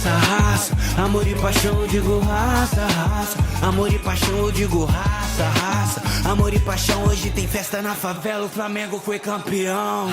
raça, raça. Amor e paixão, eu digo raça, raça. Amor e paixão, eu digo raça, raça. Amor e paixão, hoje tem festa na favela, o Flamengo foi campeão.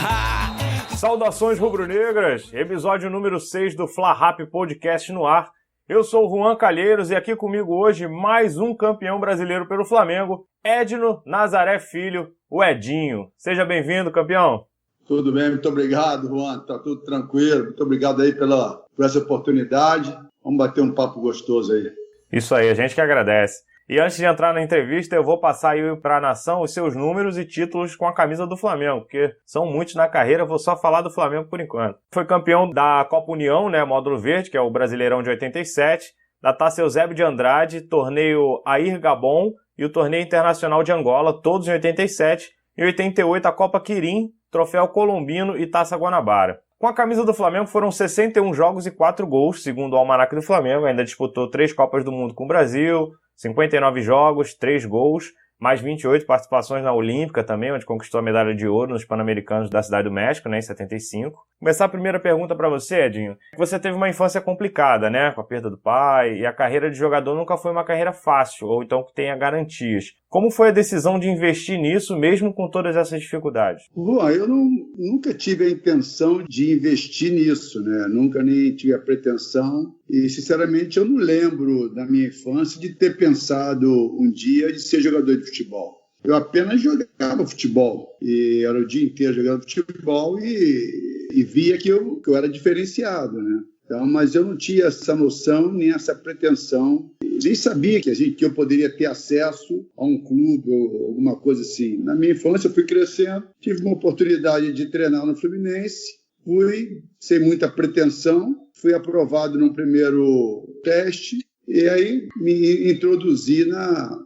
Saudações rubro-negras, episódio número 6 do Fla Rap Podcast no ar. Eu sou o Juan Calheiros e aqui comigo hoje mais um campeão brasileiro pelo Flamengo, Edno Nazaré Filho, o Edinho. Seja bem-vindo, campeão. Tudo bem, muito obrigado, Juan. Tá tudo tranquilo. Muito obrigado aí por essa oportunidade. Vamos bater um papo gostoso aí. Isso aí, a gente que agradece. E antes de entrar na entrevista, eu vou passar aí para a nação os seus números e títulos com a camisa do Flamengo, porque são muitos na carreira, vou só falar do Flamengo por enquanto. Foi campeão da Copa União, né, módulo verde, que é o Brasileirão de 87, da Taça Eusébio de Andrade, torneio Air Gabon e o torneio internacional de Angola, todos em 87, e 88 a Copa Quirim, Troféu Colombino e Taça Guanabara. Com a camisa do Flamengo foram 61 jogos e 4 gols, segundo o Almanaque do Flamengo, ainda disputou 3 Copas do Mundo com o Brasil, 59 jogos, 3 gols, mais 28 participações na Olímpica também, onde conquistou a medalha de ouro nos Pan-Americanos da Cidade do México, né, em 75. Começar a primeira pergunta para você, Edinho. Você teve uma infância complicada, né, com a perda do pai, e a carreira de jogador nunca foi uma carreira fácil, ou então que tenha garantias. Como foi a decisão de investir nisso, mesmo com todas essas dificuldades? Juan, eu nunca tive a intenção de investir nisso, né? Nunca nem tive a pretensão. E, sinceramente, eu não lembro da minha infância de ter pensado um dia de ser jogador de futebol. Eu apenas jogava futebol. E era o dia inteiro jogando futebol e via que eu era diferenciado, né? Então, mas eu não tinha essa noção nem essa pretensão. Nem sabia que eu poderia ter acesso a um clube ou alguma coisa assim. Na minha infância, eu fui crescendo, tive uma oportunidade de treinar no Fluminense, fui sem muita pretensão, fui aprovado no primeiro teste e aí me introduzi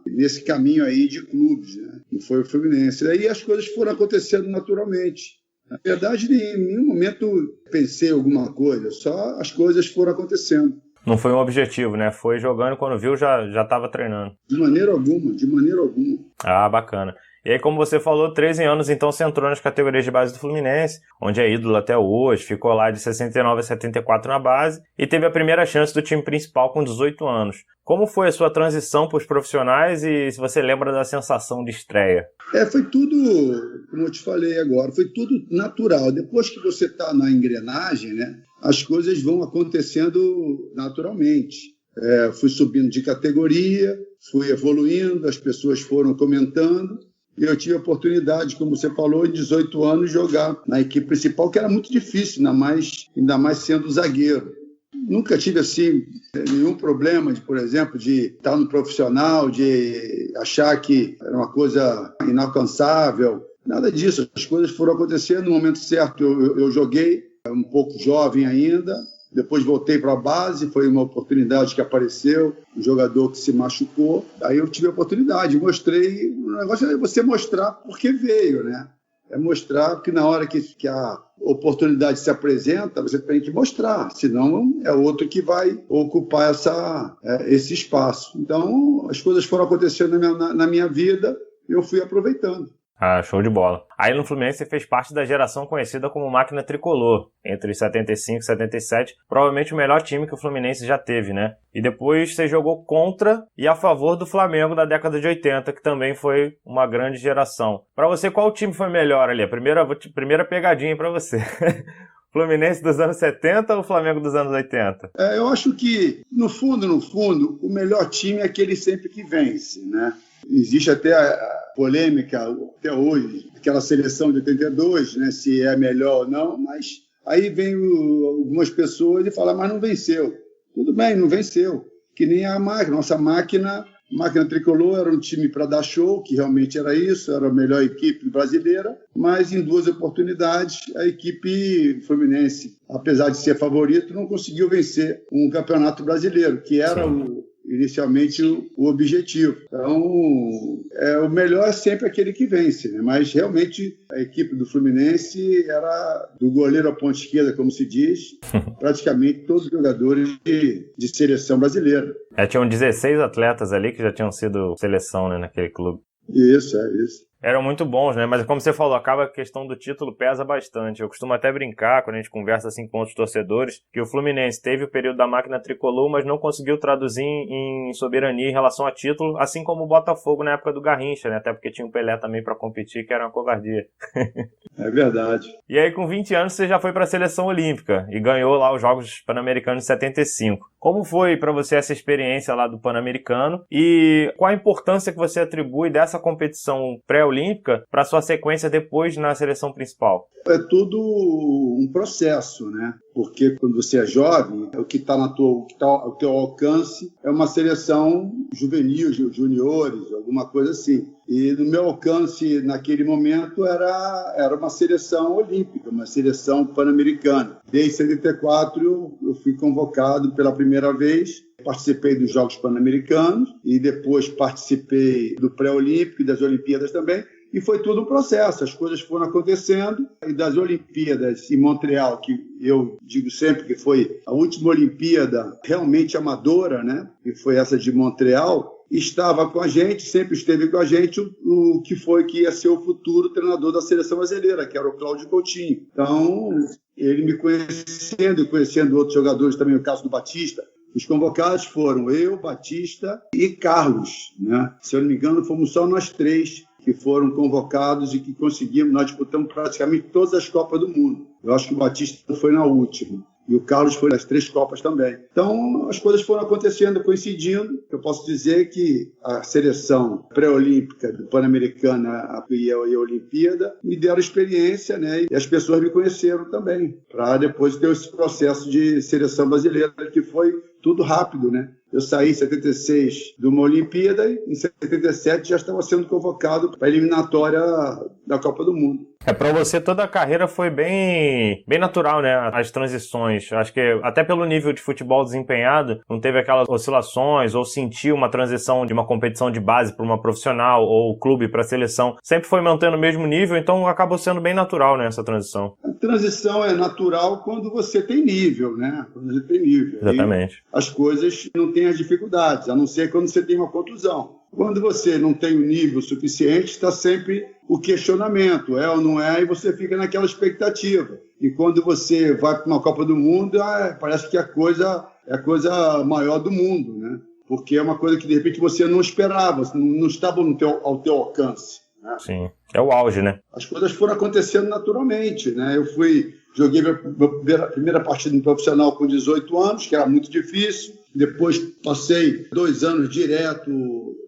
nesse caminho aí de clubes, né? Que foi o Fluminense. E aí as coisas foram acontecendo naturalmente. Na verdade, em nenhum momento pensei em alguma coisa, só as coisas foram acontecendo. Não foi um objetivo, né? Foi jogando, quando viu, já estava treinando. De maneira alguma, de maneira alguma. Ah, bacana. E aí, como você falou, 13 anos, então você entrou nas categorias de base do Fluminense, onde é ídolo até hoje, ficou lá de 69 a 74 na base e teve a primeira chance do time principal com 18 anos. Como foi a sua transição para os profissionais e se você lembra da sensação de estreia? Foi tudo, como eu te falei agora, foi tudo natural. Depois que você está na engrenagem, né, as coisas vão acontecendo naturalmente. Fui subindo de categoria, fui evoluindo, as pessoas foram comentando. E eu tive a oportunidade, como você falou, em 18 anos, jogar na equipe principal, que era muito difícil, ainda mais sendo zagueiro. Nunca tive, assim, nenhum problema, por exemplo, de estar no profissional, de achar que era uma coisa inalcançável. Nada disso. As coisas foram acontecendo no momento certo. Eu joguei, um pouco jovem ainda, depois voltei para a base, foi uma oportunidade que apareceu, um jogador que se machucou. Aí eu tive a oportunidade, mostrei. O negócio é você mostrar porque veio, né? É mostrar que na hora que a oportunidade se apresenta, você tem que mostrar, senão é outro que vai ocupar esse espaço. Então, as coisas foram acontecendo na minha vida e eu fui aproveitando. Ah, show de bola. Aí no Fluminense você fez parte da geração conhecida como Máquina Tricolor, entre 75 e 77, provavelmente o melhor time que o Fluminense já teve, né? E depois você jogou contra e a favor do Flamengo da década de 80, que também foi uma grande geração. Pra você, qual time foi melhor ali? A primeira pegadinha pra você. Fluminense dos anos 70 ou Flamengo dos anos 80? Eu acho que, no fundo, o melhor time é aquele sempre que vence, né? Existe até a polêmica, até hoje, aquela seleção de 82, né, se é melhor ou não, mas aí vem algumas pessoas e falam, mas não venceu. Tudo bem, não venceu. Que nem a nossa máquina Tricolor era um time para dar show, que realmente era isso, era a melhor equipe brasileira, mas em 2 oportunidades a equipe Fluminense, apesar de ser favorito, não conseguiu vencer um campeonato brasileiro, que era inicialmente o objetivo. Então, o melhor é sempre aquele que vence, né? Mas realmente a equipe do Fluminense era do goleiro à ponta esquerda, como se diz, praticamente todos os jogadores de seleção brasileira. Tinham 16 atletas ali que já tinham sido seleção, né, naquele clube. Isso. eram muito bons, né? Mas como você falou, acaba a questão do título pesa bastante. Eu costumo até brincar, quando a gente conversa assim com outros torcedores, que o Fluminense teve o período da máquina tricolor, mas não conseguiu traduzir em soberania em relação a título, assim como o Botafogo na época do Garrincha, né? Até porque tinha o Pelé também para competir, que era uma covardia. É verdade. E aí, com 20 anos, você já foi para a seleção olímpica e ganhou lá os Jogos Pan-Americanos de 75. Como foi para você essa experiência lá do Pan-Americano e qual a importância que você atribui dessa competição pré-olímpica para sua sequência depois na seleção principal? É tudo um processo, né? Porque quando você é jovem, o que está ao teu alcance é uma seleção juvenil, juniores, alguma coisa assim. E no meu alcance, naquele momento, era uma seleção olímpica, uma seleção pan-americana. Desde 74, eu fui convocado pela primeira vez. Participei dos Jogos Pan-Americanos e depois participei do pré-olímpico e das Olimpíadas também. E foi tudo um processo, as coisas foram acontecendo. E das Olimpíadas em Montreal, que eu digo sempre que foi a última Olimpíada realmente amadora, né? E foi essa de Montreal, estava com a gente, sempre esteve com a gente o que foi que ia ser o futuro treinador da seleção brasileira, que era o Cláudio Coutinho. Então, ele me conhecendo e conhecendo outros jogadores também, o caso do Batista. Os convocados foram eu, Batista e Carlos, né? Se eu não me engano, fomos só nós três que foram convocados e que conseguimos, nós disputamos praticamente todas as Copas do Mundo. Eu acho que o Batista foi na última. E o Carlos foi nas 3 Copas também. Então, as coisas foram acontecendo, coincidindo. Eu posso dizer que a seleção pré-olímpica do Pan-Americana e a Olimpíada me deram experiência, né? E as pessoas me conheceram também, para depois ter esse processo de seleção brasileira, que foi tudo rápido, né? Eu saí em 76 de uma Olimpíada e em 77 já estava sendo convocado para a eliminatória da Copa do Mundo. Para você toda a carreira foi bem natural, né? As transições. Acho que até pelo nível de futebol desempenhado, não teve aquelas oscilações ou sentiu uma transição de uma competição de base para uma profissional ou clube para seleção. Sempre foi mantendo o mesmo nível, então acabou sendo bem natural, né, essa transição. A transição é natural quando você tem nível, né? Quando você tem nível. Exatamente. E as coisas não têm as dificuldades, a não ser quando você tem uma contusão. Quando você não tem o nível suficiente, está sempre o questionamento, é ou não é, e você fica naquela expectativa. E quando você vai para uma Copa do Mundo, parece que é a coisa maior do mundo, né? Porque é uma coisa que, de repente, você não esperava, não estava ao teu alcance. Né? Sim, é o auge, né? As coisas foram acontecendo naturalmente, né? Joguei minha primeira partida no profissional com 18 anos, que era muito difícil. Depois passei 2 anos direto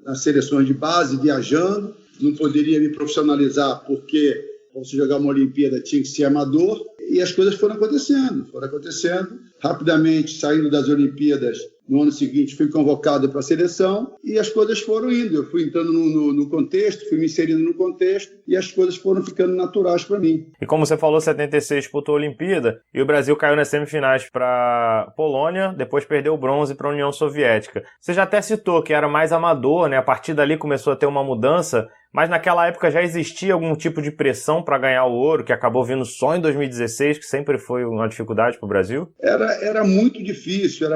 nas seleções de base, viajando. Não poderia me profissionalizar porque, para você jogar uma Olimpíada, tinha que ser amador. E as coisas foram acontecendo. Rapidamente, saindo das Olimpíadas, no ano seguinte, fui convocado para a seleção e as coisas foram indo. Eu fui entrando no contexto, fui me inserindo no contexto e as coisas foram ficando naturais para mim. E como você falou, 76 disputou a Olimpíada e o Brasil caiu nas semifinais para Polônia, depois perdeu o bronze para a União Soviética. Você já até citou que era mais amador, né? A partir dali começou a ter uma mudança, mas naquela época já existia algum tipo de pressão para ganhar o ouro, que acabou vindo só em 2016, que sempre foi uma dificuldade para o Brasil? Era muito difícil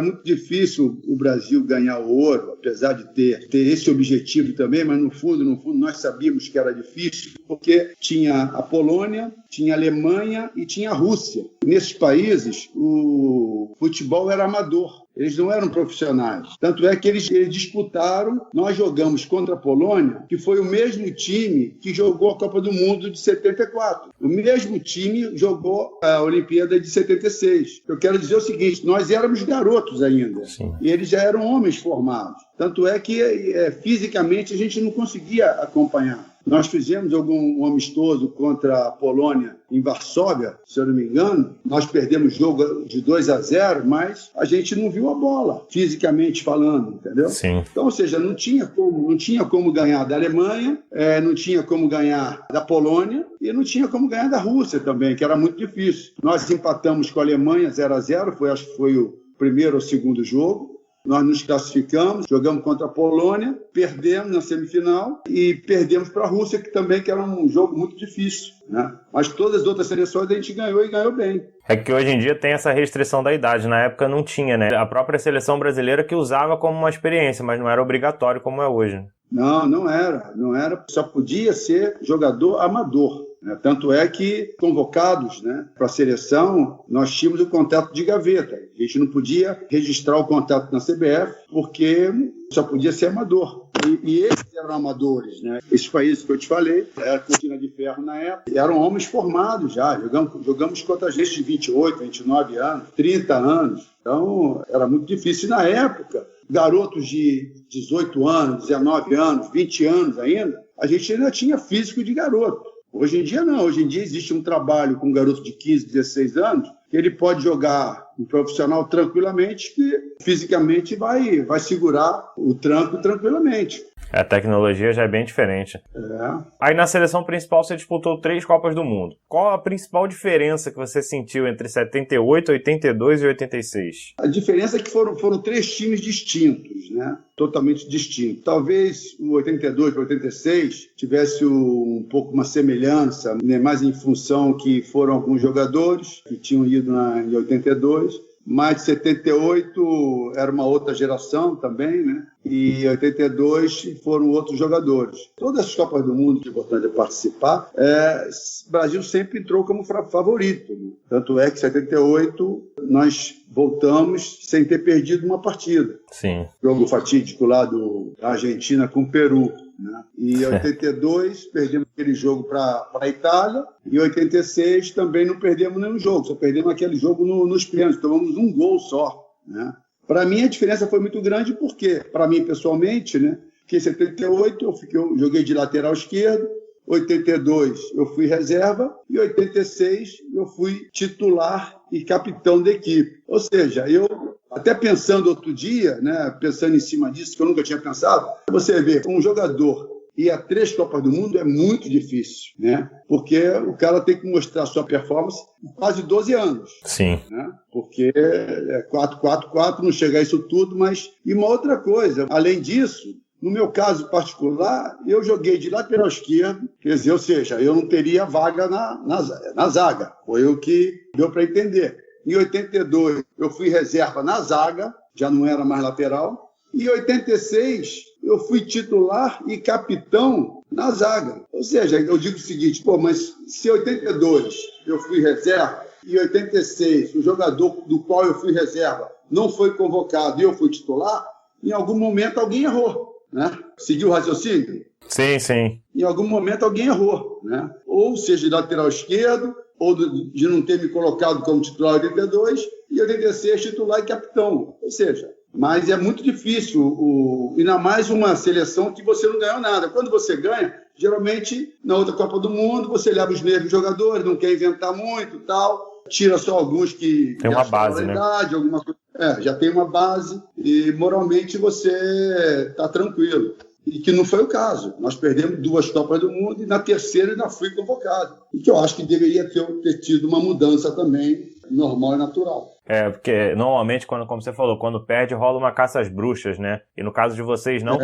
o Brasil ganhar o ouro, apesar de ter esse objetivo também, mas no fundo nós sabíamos que era difícil, porque tinha a Polônia, tinha a Alemanha e tinha a Rússia. Nesses países, o futebol era amador. Eles não eram profissionais. Tanto é que eles disputaram, nós jogamos contra a Polônia, que foi o mesmo time que jogou a Copa do Mundo de 74. O mesmo time jogou a Olimpíada de 76. Eu quero dizer o seguinte, nós éramos garotos ainda. Sim. E eles já eram homens formados. Tanto é que fisicamente a gente não conseguia acompanhar. Nós fizemos algum amistoso contra a Polônia em Varsóvia, se eu não me engano. Nós perdemos o jogo de 2-0, mas a gente não viu a bola, fisicamente falando, entendeu? Sim. Então, ou seja, não tinha como ganhar da Alemanha, não tinha como ganhar da Polônia e não tinha como ganhar da Rússia também, que era muito difícil. Nós empatamos com a Alemanha 0-0, acho que foi o primeiro ou segundo jogo. Nós nos classificamos, jogamos contra a Polônia, perdemos na semifinal e perdemos para a Rússia, que era um jogo muito difícil, né? Mas todas as outras seleções a gente ganhou e ganhou bem. É que hoje em dia tem essa restrição da idade, na época não tinha, né? A própria seleção brasileira que usava como uma experiência, mas não era obrigatório como é hoje. Não, não era. Não era. Só podia ser jogador amador. Né? Tanto é que, convocados, né, para a seleção, nós tínhamos o contrato de gaveta. A gente não podia registrar o contrato na CBF porque só podia ser amador. E esses eram amadores, né? Esses países que eu te falei, era cortina de ferro na época, eram homens formados já. Jogamos contra gente de 28, 29 anos, 30 anos. Então, era muito difícil. E na época, garotos de 18 anos, 19 anos, 20 anos ainda, a gente ainda tinha físico de garoto. Hoje em dia não, hoje em dia existe um trabalho com um garoto de 15, 16 anos, que ele pode jogar um profissional tranquilamente, que fisicamente vai segurar o tranco tranquilamente. A tecnologia já é bem diferente. Aí na seleção principal você disputou 3 Copas do Mundo. Qual a principal diferença que você sentiu entre 78, 82 e 86? A diferença é que foram 3 times distintos, né? Totalmente distintos. Talvez o 82 para 86 tivesse um pouco uma semelhança, né? Mais em função que foram alguns jogadores que tinham ido em 82. Mas de 78 era uma outra geração também, né? E 82 foram outros jogadores. Todas as Copas do Mundo que é importante participar, o Brasil sempre entrou como favorito. Né? Tanto é que em 78 nós voltamos sem ter perdido uma partida. Sim. Jogo fatídico lá da Argentina com o Peru. Né? E em 82 perdemos aquele jogo para a Itália, e em 86 também não perdemos nenhum jogo, só perdemos aquele jogo nos pênaltis, tomamos um gol só. Né? Para mim a diferença foi muito grande, porque, para mim pessoalmente, né, que em 78 eu joguei de lateral esquerdo, 82 eu fui reserva, e 86 eu fui titular e capitão da equipe. Ou seja, eu até pensando outro dia, né, pensando em cima disso, que eu nunca tinha pensado, você vê, um jogador ir a 3 Copas do Mundo é muito difícil, né? Porque o cara tem que mostrar sua performance em quase 12 anos. Sim. Né? Porque é 4-4-4, não chega a isso tudo, mas... E uma outra coisa, além disso, no meu caso particular, eu joguei de lateral esquerdo, quer dizer, ou seja, eu não teria vaga na zaga. Foi o que deu para entender. Em 82, eu fui reserva na zaga, já não era mais lateral. E em 86, eu fui titular e capitão na zaga. Ou seja, eu digo o seguinte, mas se em 82 eu fui reserva e em 86 o jogador do qual eu fui reserva não foi convocado e eu fui titular, em algum momento alguém errou. Né? Seguiu o raciocínio? Sim, sim. Em algum momento alguém errou. Né? Ou seja, de lateral esquerdo, ou de não ter me colocado como titular em 82, e em 86 titular e capitão. Ou seja, mas é muito difícil, ainda mais uma seleção que você não ganhou nada. Quando você ganha, geralmente, na outra Copa do Mundo, você leva os nervos dos jogadores, não quer inventar muito e tal, tira só alguns que... Tem uma base, né? Alguma coisa. Já tem uma base e moralmente você está tranquilo. E que não foi o caso. Nós perdemos 2 Copas do Mundo e na terceira ainda fui convocado. E que eu acho que deveria ter tido uma mudança também normal e natural. Porque normalmente, como você falou, quando perde rola uma caça às bruxas, né? E no caso de vocês não.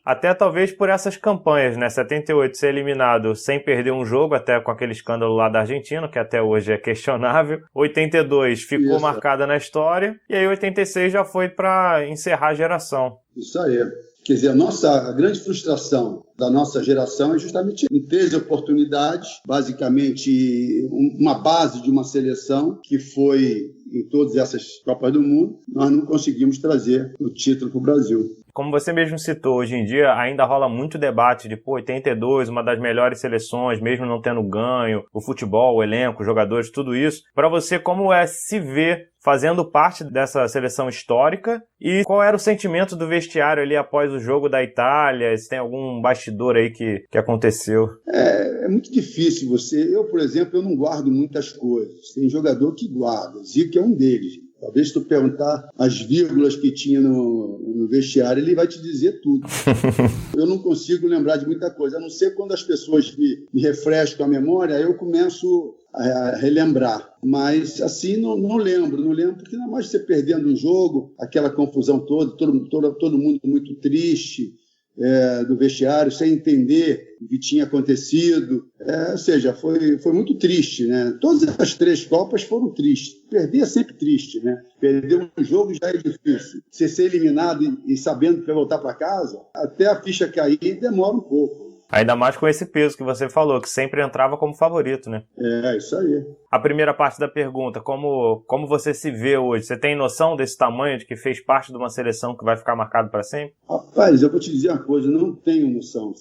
Até talvez por essas campanhas, né? 78 ser eliminado sem perder um jogo, até com aquele escândalo lá da Argentina, que até hoje é questionável. 82 ficou marcada na história. E aí 86 já foi para encerrar a geração. Isso aí. Quer dizer, a grande frustração da nossa geração é justamente em 13 oportunidades, basicamente uma base de uma seleção que foi em todas essas Copas do Mundo, nós não conseguimos trazer o título para o Brasil. Como você mesmo citou, hoje em dia ainda rola muito debate de 82, uma das melhores seleções, mesmo não tendo ganho, o futebol, o elenco, os jogadores, tudo isso. Para você, como é se ver fazendo parte dessa seleção histórica e qual era o sentimento do vestiário ali após o jogo da Itália? Se tem algum bastidor aí que aconteceu? É muito difícil eu, por exemplo, eu não guardo muitas coisas. Tem jogador que guarda, Zico é um deles. Talvez se tu perguntar as vírgulas que tinha no vestiário, ele vai te dizer tudo. Eu não consigo lembrar de muita coisa, a não ser quando as pessoas me refrescam a memória, aí eu começo a relembrar. Mas assim, não lembro, porque ainda mais você perdendo um jogo, aquela confusão toda, todo mundo muito triste. do vestiário, sem entender o que tinha acontecido. Ou seja, foi muito triste, né? Todas as 3 Copas foram tristes. Perder é sempre triste, né? Perder um jogo já é difícil. Você ser eliminado e sabendo que vai voltar para casa, até a ficha cair demora um pouco. Ainda mais com esse peso que você falou, que sempre entrava como favorito, né? Isso aí. A primeira parte da pergunta, como você se vê hoje? Você tem noção desse tamanho, de que fez parte de uma seleção que vai ficar marcado para sempre? Rapaz, eu vou te dizer uma coisa, não tenho noção.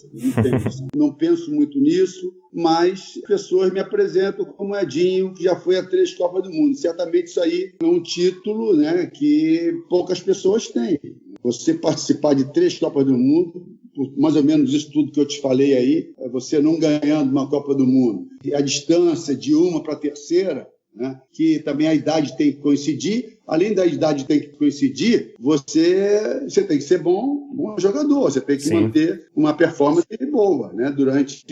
Não penso muito nisso, mas pessoas me apresentam como Edinho, que já foi a 3 Copas do Mundo. Certamente isso aí é um título, né, que poucas pessoas têm. Você participar de 3 Copas do Mundo, mais ou menos isso tudo que eu te falei aí, é você não ganhando uma Copa do Mundo. E a distância de uma para a terceira, né, que também a idade tem que coincidir. Além da idade ter que coincidir, você tem que ser bom jogador, você tem que manter uma performance boa, né, durante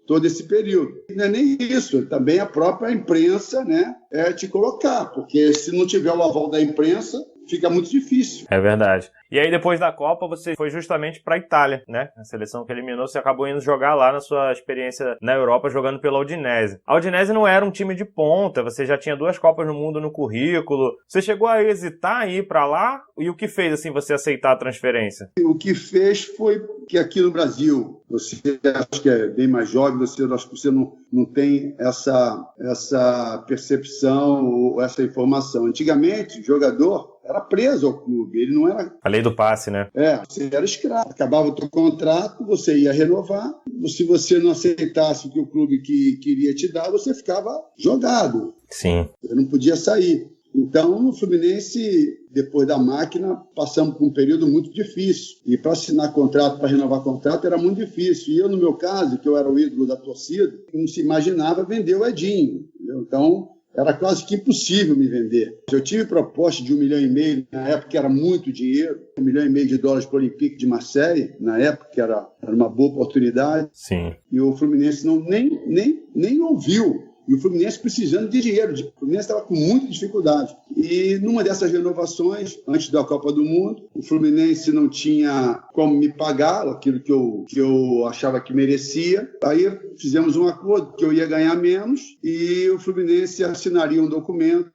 todo esse período. E não é nem isso, também a própria imprensa, né, te colocar, porque se não tiver o aval da imprensa, fica muito difícil. É verdade. E aí, depois da Copa, você foi justamente para a Itália, né? A seleção que eliminou, você acabou indo jogar lá na sua experiência na Europa, jogando pela Udinese. A Udinese não era um time de ponta, você já tinha 2 Copas do Mundo no currículo. Você chegou a hesitar em ir para lá? E o que fez, assim, você aceitar a transferência? O que fez foi que aqui no Brasil, você acha que é bem mais jovem, acho que você não tem essa percepção ou essa informação. Antigamente, o jogador era preso ao clube, ele não era... A lei do passe, né? Você era escravo. Acabava o teu contrato, você ia renovar. Se você não aceitasse o que o clube queria te dar, você ficava jogado. Sim. Você não podia sair. Então, no Fluminense, depois da máquina, passamos por um período muito difícil. E para assinar contrato, para renovar contrato, era muito difícil. E eu, no meu caso, que eu era o ídolo da torcida, não se imaginava vender o Edinho. Entendeu? Então, era quase que impossível me vender. Eu tive proposta de 1,5 milhão, na época era muito dinheiro, 1,5 milhão de dólares para o Olympique de Marseille, na época que era uma boa oportunidade. Sim. E o Fluminense nem ouviu. E o Fluminense precisando de dinheiro. O Fluminense estava com muita dificuldade. E numa dessas renovações, antes da Copa do Mundo, o Fluminense não tinha como me pagar aquilo que eu achava que merecia. Aí fizemos um acordo que eu ia ganhar menos e o Fluminense assinaria um documento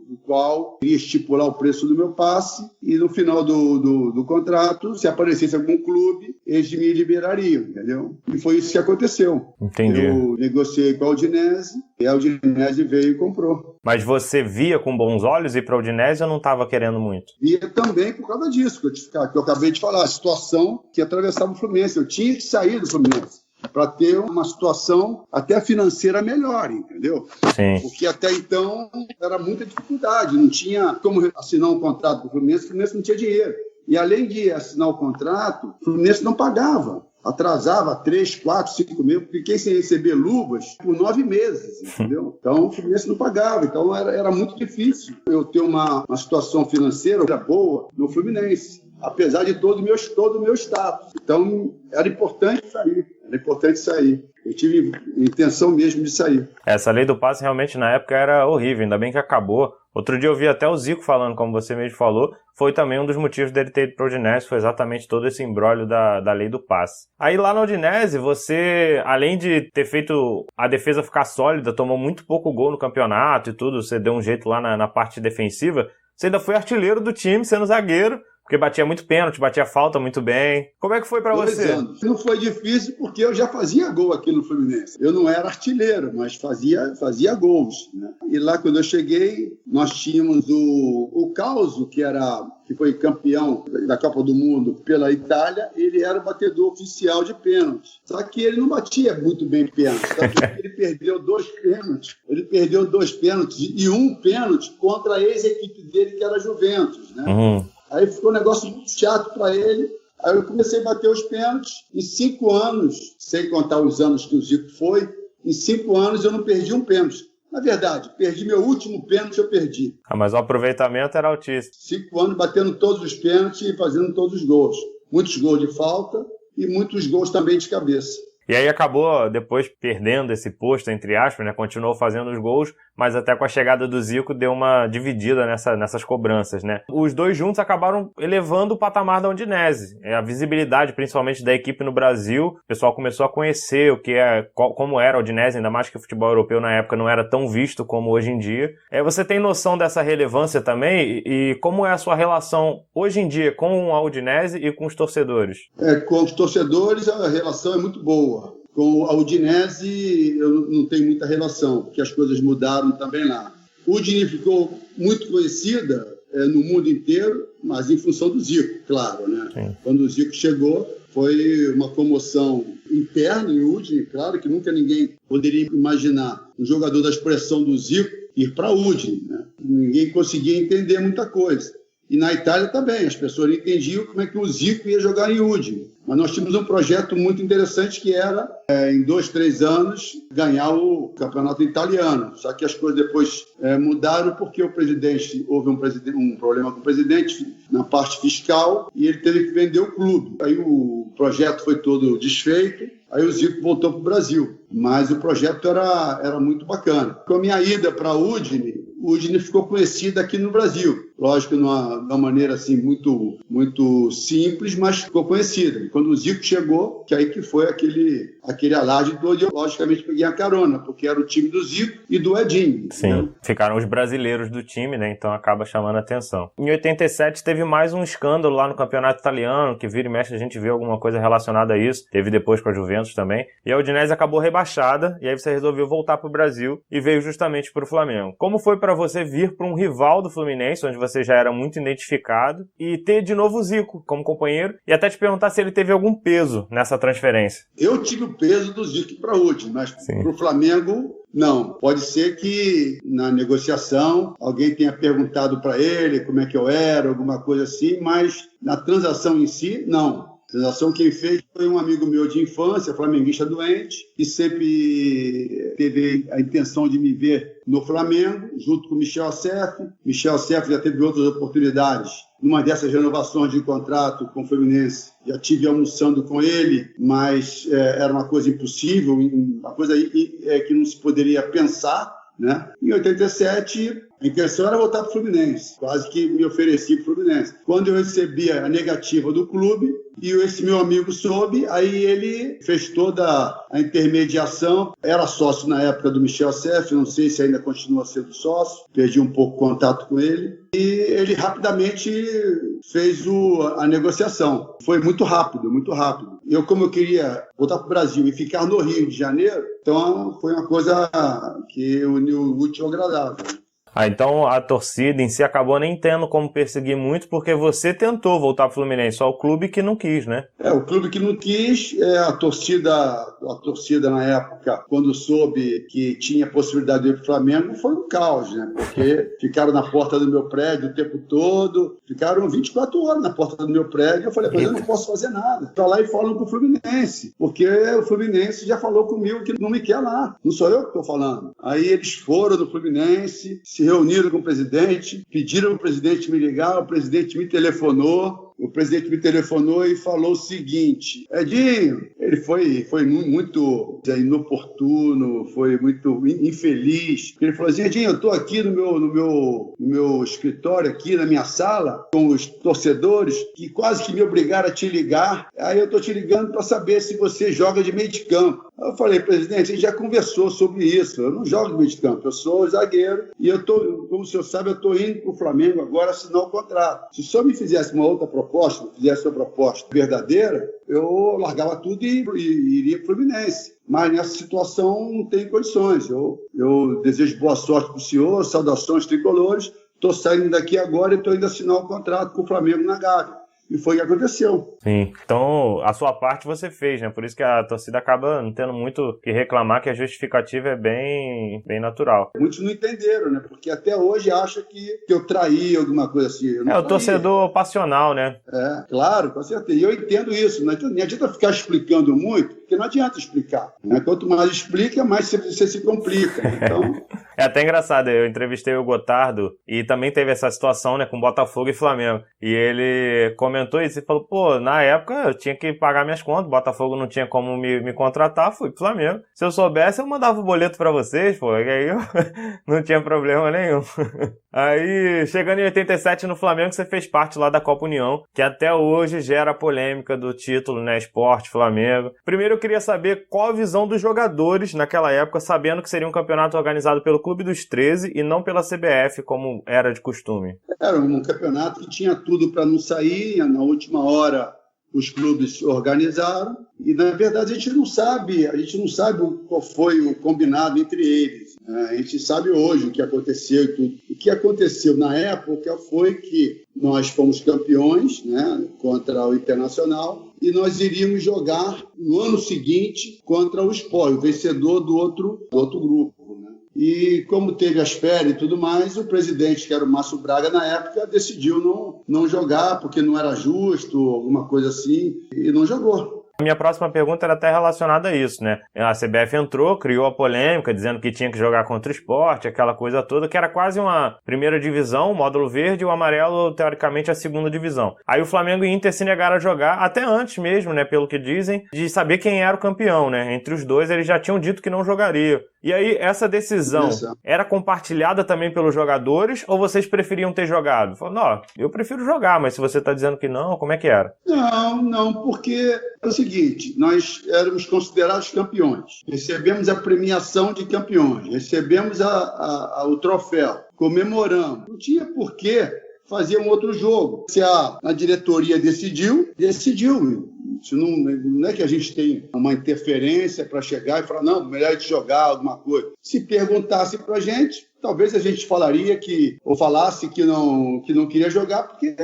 do qual iria estipular o preço do meu passe e no final do contrato, se aparecesse algum clube, eles me liberariam, entendeu? E foi isso que aconteceu. Entendi. Eu negociei com a Udinese e a Udinese veio e comprou. Mas você via com bons olhos ir para a Udinese ou não estava querendo muito? Via também por causa disso, que eu acabei de falar, a situação que atravessava o Fluminense. Eu tinha que sair do Fluminense para ter uma situação até financeira melhor, entendeu? Sim. Porque até então era muita dificuldade, não tinha como assinar um contrato com o Fluminense não tinha dinheiro. E além de assinar o contrato, o Fluminense não pagava. Atrasava 3, 4, 5 meses, fiquei sem receber luvas por 9 meses, entendeu? Então o Fluminense não pagava, então era muito difícil eu ter uma situação financeira boa no Fluminense, apesar de todo o meu status. Então era importante sair. Eu tive intenção mesmo de sair. Essa lei do passe realmente na época era horrível, ainda bem que acabou. Outro dia eu vi até o Zico falando, como você mesmo falou, foi também um dos motivos dele ter ido para o Udinese, foi exatamente todo esse imbróglio da lei do passe. Aí lá na Udinese, você, além de ter feito a defesa ficar sólida, tomou muito pouco gol no campeonato e tudo, você deu um jeito lá na parte defensiva, você ainda foi artilheiro do time, sendo zagueiro, porque batia muito pênalti, batia falta muito bem. Como é que foi pra você? 2 anos. Não foi difícil porque eu já fazia gol aqui no Fluminense. Eu não era artilheiro, mas fazia gols, né? E lá quando eu cheguei, nós tínhamos o Causo, que foi campeão da Copa do Mundo pela Itália, ele era o batedor oficial de pênalti. Só que ele não batia muito bem pênalti. Ele perdeu 2 pênaltis. Ele perdeu 2 pênaltis e um pênalti contra a ex-equipe dele, que era a Juventus, né? Aí ficou um negócio muito chato para ele. Aí eu comecei a bater os pênaltis. Em 5 anos, sem contar os anos que o Zico foi, em 5 anos eu não perdi um pênalti. Na verdade, perdi meu último pênalti, eu perdi. Mas o aproveitamento era altíssimo. 5 anos batendo todos os pênaltis e fazendo todos os gols. Muitos gols de falta e muitos gols também de cabeça. E aí acabou depois perdendo esse posto, entre aspas, né? Continuou fazendo os gols, mas até com a chegada do Zico deu uma dividida nessas cobranças, né? Os dois juntos acabaram elevando o patamar da Udinese. A visibilidade, principalmente da equipe no Brasil, o pessoal começou a conhecer como era a Udinese, ainda mais que o futebol europeu na época não era tão visto como hoje em dia. Você tem noção dessa relevância também? E como é a sua relação hoje em dia com a Udinese e com os torcedores? Com os torcedores a relação é muito boa. Com a Udinese eu não tenho muita relação, porque as coisas mudaram também lá. Udine ficou muito conhecida no mundo inteiro, mas em função do Zico, claro, né? Sim. Quando o Zico chegou, foi uma comoção interna em Udine, claro que nunca ninguém poderia imaginar um jogador da expressão do Zico ir para Udine, né? Ninguém conseguia entender muita coisa. E na Itália também, as pessoas não entendiam como é que o Zico ia jogar em Udine. Mas nós tínhamos um projeto muito interessante que era, em 2-3 anos, ganhar o campeonato italiano. Só que as coisas depois mudaram porque houve um problema com o presidente na parte fiscal e ele teve que vender o clube. Aí o projeto foi todo desfeito, aí o Zico voltou para o Brasil. Mas o projeto era muito bacana. Com a minha ida para Udine ficou conhecida aqui no Brasil. Lógico, de uma maneira assim, muito, muito simples, mas ficou conhecida. E quando o Zico chegou, que aí que foi aquele alarde todo, eu logicamente peguei a carona, porque era o time do Zico e do Edinho. Sim, né? Ficaram os brasileiros do time, né? Então acaba chamando a atenção. Em 87 teve mais um escândalo lá no campeonato italiano, que vira e mexe a gente vê alguma coisa relacionada a isso. Teve depois com a Juventus também. E a Udinese acabou rebaixada, e aí você resolveu voltar para o Brasil e veio justamente para o Flamengo. Como foi para você vir para um rival do Fluminense, onde você já era muito identificado, e ter de novo o Zico como companheiro, e até te perguntar se ele teve algum peso nessa transferência? Eu tive o peso do Zico para a Udine, mas para o Flamengo, não. Pode ser que na negociação alguém tenha perguntado para ele como é que eu era, alguma coisa assim, mas na transação em si, não. A transação quem fez foi um amigo meu de infância, flamenguista doente, que sempre teve a intenção de me ver no Flamengo, junto com o Michel Assef. Michel Assef já teve outras oportunidades. Numa dessas renovações de contrato com o Fluminense, já estive almoçando com ele, mas era uma coisa impossível, uma coisa que não se poderia pensar, né? Em 87, a intenção era voltar para o Fluminense, quase que me ofereci para o Fluminense. Quando eu recebi a negativa do clube, e esse meu amigo soube, aí ele fez toda a intermediação, era sócio na época do Michel Assef, não sei se ainda continua sendo sócio, perdi um pouco o contato com ele, e ele rapidamente fez a negociação. Foi muito rápido, muito rápido. Como eu queria voltar para o Brasil e ficar no Rio de Janeiro, então foi uma coisa que uniu o útil ao agradável. Então a torcida em si acabou nem tendo como perseguir muito, porque você tentou voltar para o Fluminense, só o clube que não quis, né? O clube que não quis, a torcida na época, quando soube que tinha possibilidade de ir para o Flamengo, foi um caos, né? Porque ficaram na porta do meu prédio o tempo todo, ficaram 24 horas na porta do meu prédio, eu falei, mas eu não posso fazer nada. Para lá e falam com o Fluminense, porque o Fluminense já falou comigo que não me quer lá, não sou eu que estou falando. Aí eles foram no Fluminense, se reuniram com o presidente, pediram para o presidente me ligar, o presidente me telefonou, e falou o seguinte: Edinho, ele foi muito inoportuno, foi muito infeliz. Ele falou assim: Edinho, eu estou aqui no meu escritório, aqui na minha sala, com os torcedores, que quase que me obrigaram a te ligar. Aí eu estou te ligando para saber se você joga de meio de campo. Eu falei, presidente, a gente já conversou sobre isso. Eu não jogo de meio de campo, eu sou zagueiro e como o senhor sabe, eu estou indo para o Flamengo agora assinar o contrato. Se o senhor me fizesse uma outra proposta, fizesse uma proposta verdadeira, eu largava tudo e iria para o Fluminense. Mas nessa situação não tem condições. Eu desejo boa sorte para o senhor, saudações tricolores. Estou saindo daqui agora e estou indo assinar o contrato com o Flamengo na Gávea. E foi o que aconteceu. Sim, então a sua parte você fez, né? Por isso que a torcida acaba não tendo muito o que reclamar, que a justificativa é bem natural. Muitos não entenderam, né? Porque até hoje acham que eu traí alguma coisa assim. O torcedor passional, né? Claro, com certeza. E eu entendo isso. Não adianta ficar explicando muito, porque não adianta explicar, né? Quanto mais explica, mais você se complica. Então... É até engraçado, eu entrevistei o Gotardo e também teve essa situação, né, com Botafogo e Flamengo. E ele comentou isso e falou, pô, na época eu tinha que pagar minhas contas, Botafogo não tinha como me contratar, fui pro Flamengo. Se eu soubesse, eu mandava o boleto pra vocês, pô, e aí eu não tinha problema nenhum. Aí, chegando em 87 no Flamengo, você fez parte lá da Copa União, que até hoje gera a polêmica do título, né, Sport, Flamengo. Primeiro eu queria saber qual a visão dos jogadores naquela época, sabendo que seria um campeonato organizado pelo Clube dos 13 e não pela CBF, como era de costume. Era um campeonato que tinha tudo para não sair, na última hora os clubes organizaram e, na verdade, a gente não sabe qual foi o combinado entre eles. A gente sabe hoje o que aconteceu e tudo. O que aconteceu na época foi que nós fomos campeões, né, contra o Internacional e nós iríamos jogar no ano seguinte contra o Sport, o vencedor do outro grupo. E como teve as férias e tudo mais, o presidente, que era o Márcio Braga na época, decidiu não jogar porque não era justo, alguma coisa assim, e não jogou. A minha próxima pergunta era até relacionada a isso, né? A CBF entrou, criou a polêmica, dizendo que tinha que jogar contra o Sport, aquela coisa toda, que era quase uma primeira divisão, o módulo verde, e o amarelo, teoricamente, a segunda divisão. Aí o Flamengo e Inter se negaram a jogar, até antes mesmo, né, pelo que dizem, de saber quem era o campeão, né? Entre os dois, eles já tinham dito que não jogariam. E aí, essa decisão era compartilhada também pelos jogadores, ou vocês preferiam ter jogado? Falaram, não, eu prefiro jogar, mas se você está dizendo que não, como é que era? Não, porque é o seguinte, nós éramos considerados campeões, recebemos a premiação de campeões, recebemos o troféu, comemoramos, não tinha por que fazer um outro jogo. Se a diretoria decidiu. Isso não é que a gente tem uma interferência para chegar e falar, não, melhor a gente jogar alguma coisa. Se perguntasse para a gente, talvez a gente falasse que não queria jogar, porque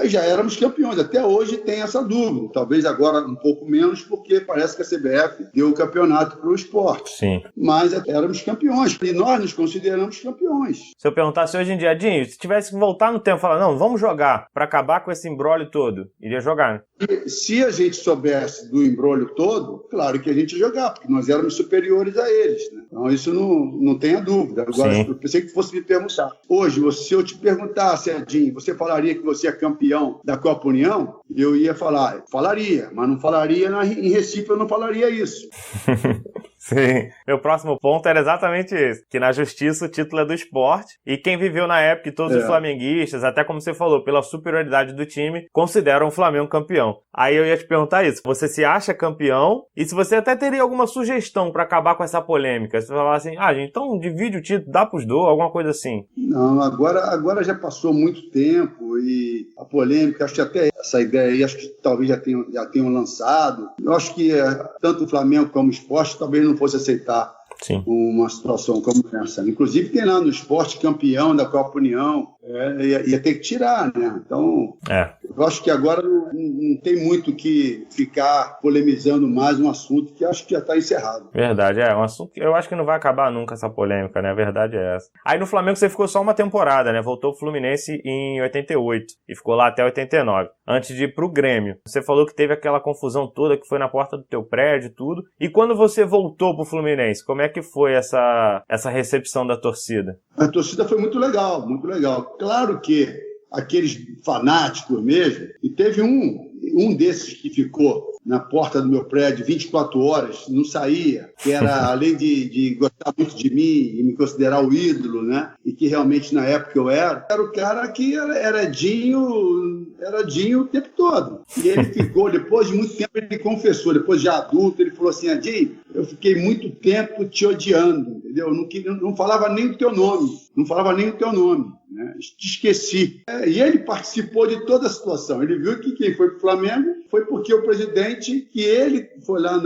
já éramos campeões. Até hoje tem essa dúvida. Talvez agora um pouco menos, porque parece que a CBF deu o campeonato para o Sport. Sim. Mas éramos campeões, e nós nos consideramos campeões. Se eu perguntasse hoje em dia, Dinho, se tivesse que voltar no tempo e falar, não, vamos jogar, para acabar com esse imbróglio todo, iria jogar, né? E se a gente soubesse do imbróglio todo, claro que a gente ia jogar, porque nós éramos superiores a eles, né? Então isso não tenha dúvida. Agora, sim, eu pensei que fosse me perguntar. Hoje, se eu te perguntasse, Edinho, você falaria que você é campeão da Copa União? Eu ia falaria, mas não falaria em Recife, eu não falaria isso. Sim. Meu próximo ponto era exatamente esse, que na justiça o título é do Sport, e quem viveu na época, e todos os flamenguistas, até como você falou, pela superioridade do time, consideram o Flamengo campeão. Aí eu ia te perguntar isso, você se acha campeão, e se você até teria alguma sugestão para acabar com essa polêmica, você falar assim, gente, então divide o título, dá pros dois, alguma coisa assim. Não, agora já passou muito tempo, e a polêmica, acho que até essa ideia aí, acho que talvez já tenham lançado. Eu acho que tanto o Flamengo como o Sport talvez não fosse aceitar, sim, uma situação como essa. Inclusive tem lá no Sport campeão da Copa União, ia ter que tirar, né? Então, eu acho que agora não tem muito que ficar polemizando mais um assunto que acho que já está encerrado. Verdade, um assunto que eu acho que não vai acabar nunca essa polêmica, né? A verdade é essa. Aí no Flamengo você ficou só uma temporada, né? Voltou pro Fluminense em 88 e ficou lá até 89, antes de ir pro Grêmio. Você falou que teve aquela confusão toda que foi na porta do teu prédio e tudo. E quando você voltou pro Fluminense, como é que foi essa recepção da torcida? A torcida foi muito legal, muito legal. Claro que aqueles fanáticos mesmo, e teve um desses que ficou na porta do meu prédio 24 horas, não saía, que era, além de gostar muito de mim e me considerar o ídolo, né? E que realmente na época eu era o cara que era Dinho o tempo todo. E ele ficou, depois de muito tempo, ele confessou, depois já adulto, ele falou assim, Dinho, eu fiquei muito tempo te odiando, entendeu? Eu não falava nem o teu nome, né? Te esqueci. E ele participou de toda a situação. Ele viu que quem foi para o Flamengo foi porque o presidente, que ele foi lá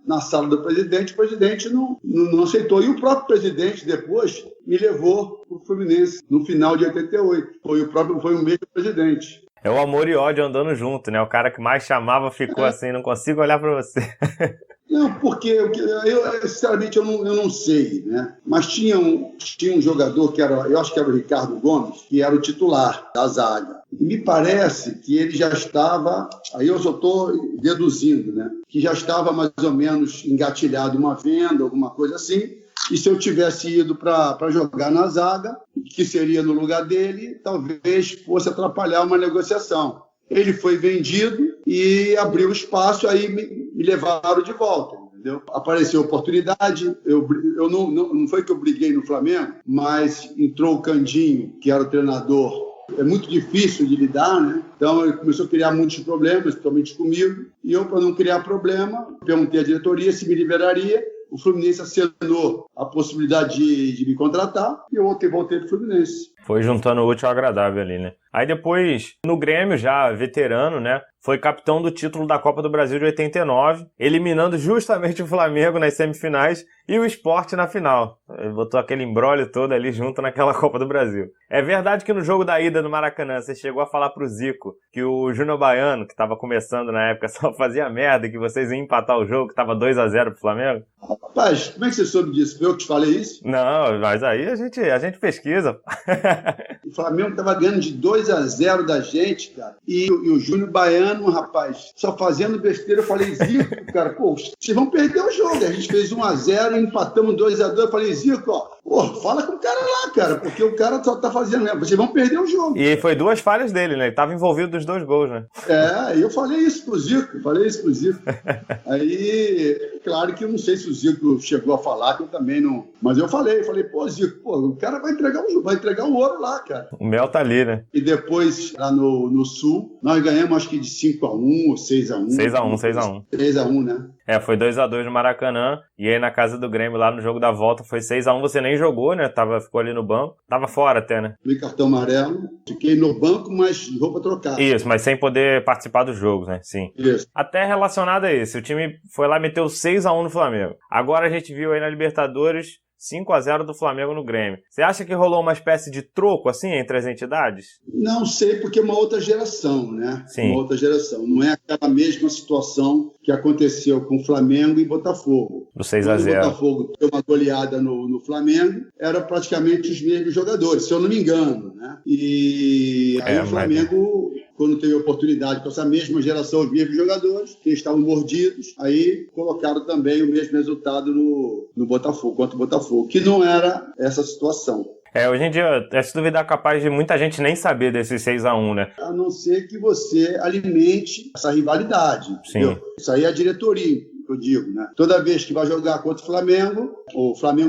na sala do presidente, o presidente não aceitou. E o próprio presidente, depois, me levou para o Fluminense, no final de 88. Foi o mesmo presidente. É o amor e ódio andando junto, né? O cara que mais chamava ficou assim, não consigo olhar para você. Não, porque eu sinceramente eu não sei, né? Mas tinha um jogador eu acho que era o Ricardo Gomes, que era o titular da zaga. E me parece que ele já estava, aí eu só estou deduzindo, né? Que já estava mais ou menos engatilhado uma venda, alguma coisa assim. e se eu tivesse ido para jogar na zaga, que seria no lugar dele, talvez fosse atrapalhar uma negociação. Ele foi vendido e abriu espaço, aí me levaram de volta. Entendeu? Apareceu oportunidade, eu não foi que eu briguei no Flamengo, mas entrou o Candinho, que era o treinador. É muito difícil de lidar, né? Então ele começou a criar muitos problemas, principalmente comigo, e eu, para não criar problema, perguntei à diretoria se me liberaria. O Fluminense acenou a possibilidade de me contratar e eu voltei para o Fluminense. Foi juntando o útil ao agradável ali, né? Aí depois, no Grêmio, já veterano, né? Foi capitão do título da Copa do Brasil de 89, eliminando justamente o Flamengo nas semifinais e o Sport na final. Ele botou aquele imbróglio todo ali junto naquela Copa do Brasil. É verdade que no jogo da ida no Maracanã, você chegou a falar pro Zico que o Júnior Baiano, que estava começando na época, só fazia merda e que vocês iam empatar o jogo, que tava 2-0 pro Flamengo? Rapaz, como é que você soube disso? Foi eu que te falei isso? Não, mas aí a gente pesquisa. O Flamengo estava ganhando de 2-0 da gente, cara. E o Júnior Baiano, rapaz, só fazendo besteira. Eu falei, Zico, cara, pô, vocês vão perder o jogo. A gente fez 1-0, empatamos 2-2. Eu falei, Zico, ó, pô, fala com o cara lá, cara, porque o cara só tá fazendo mesmo. Vocês vão perder o jogo. E foi 2 falhas dele, né? Ele tava envolvido nos 2 gols, né? Eu falei isso pro Zico, Aí, claro que eu não sei se o Zico chegou a falar, que eu também não. Mas eu falei, pô, Zico, pô, o cara vai entregar o ouro lá, cara. O Mel tá ali, né? E depois, lá no Sul, nós ganhamos acho que de 5-1 ou 6-1. 6-1. 6-1, né? Foi 2-2 no Maracanã, e aí na casa do Grêmio, lá no jogo da volta, foi 6-1, você nem jogou, né? Ficou ali no banco, tava fora até, né? Fui cartão amarelo, fiquei no banco, mas roupa trocada. Isso, mas sem poder participar dos jogos, né? Sim. Isso. Até relacionado a isso, o time foi lá e meteu 6-1 no Flamengo. Agora a gente viu aí na Libertadores 5-0 do Flamengo no Grêmio. Você acha que rolou uma espécie de troco, assim, entre as entidades? Não sei, porque é uma outra geração, né? Sim. Uma outra geração. Não é aquela mesma situação que aconteceu com Flamengo e Botafogo. Do 6-0. Quando o Botafogo deu uma goleada no Flamengo, eram praticamente os mesmos jogadores, se eu não me engano, né? E aí o Flamengo, quando teve a oportunidade com essa mesma geração, os mesmos jogadores, que estavam mordidos, aí colocaram também o mesmo resultado no Botafogo, contra o Botafogo, que não era essa situação. Hoje em dia, se duvidar, é capaz de muita gente nem saber desse 6-1, né? A não ser que você alimente essa rivalidade. Sim. Entendeu? Isso aí é a diretoria, que eu digo, né? Toda vez que vai jogar contra o Flamengo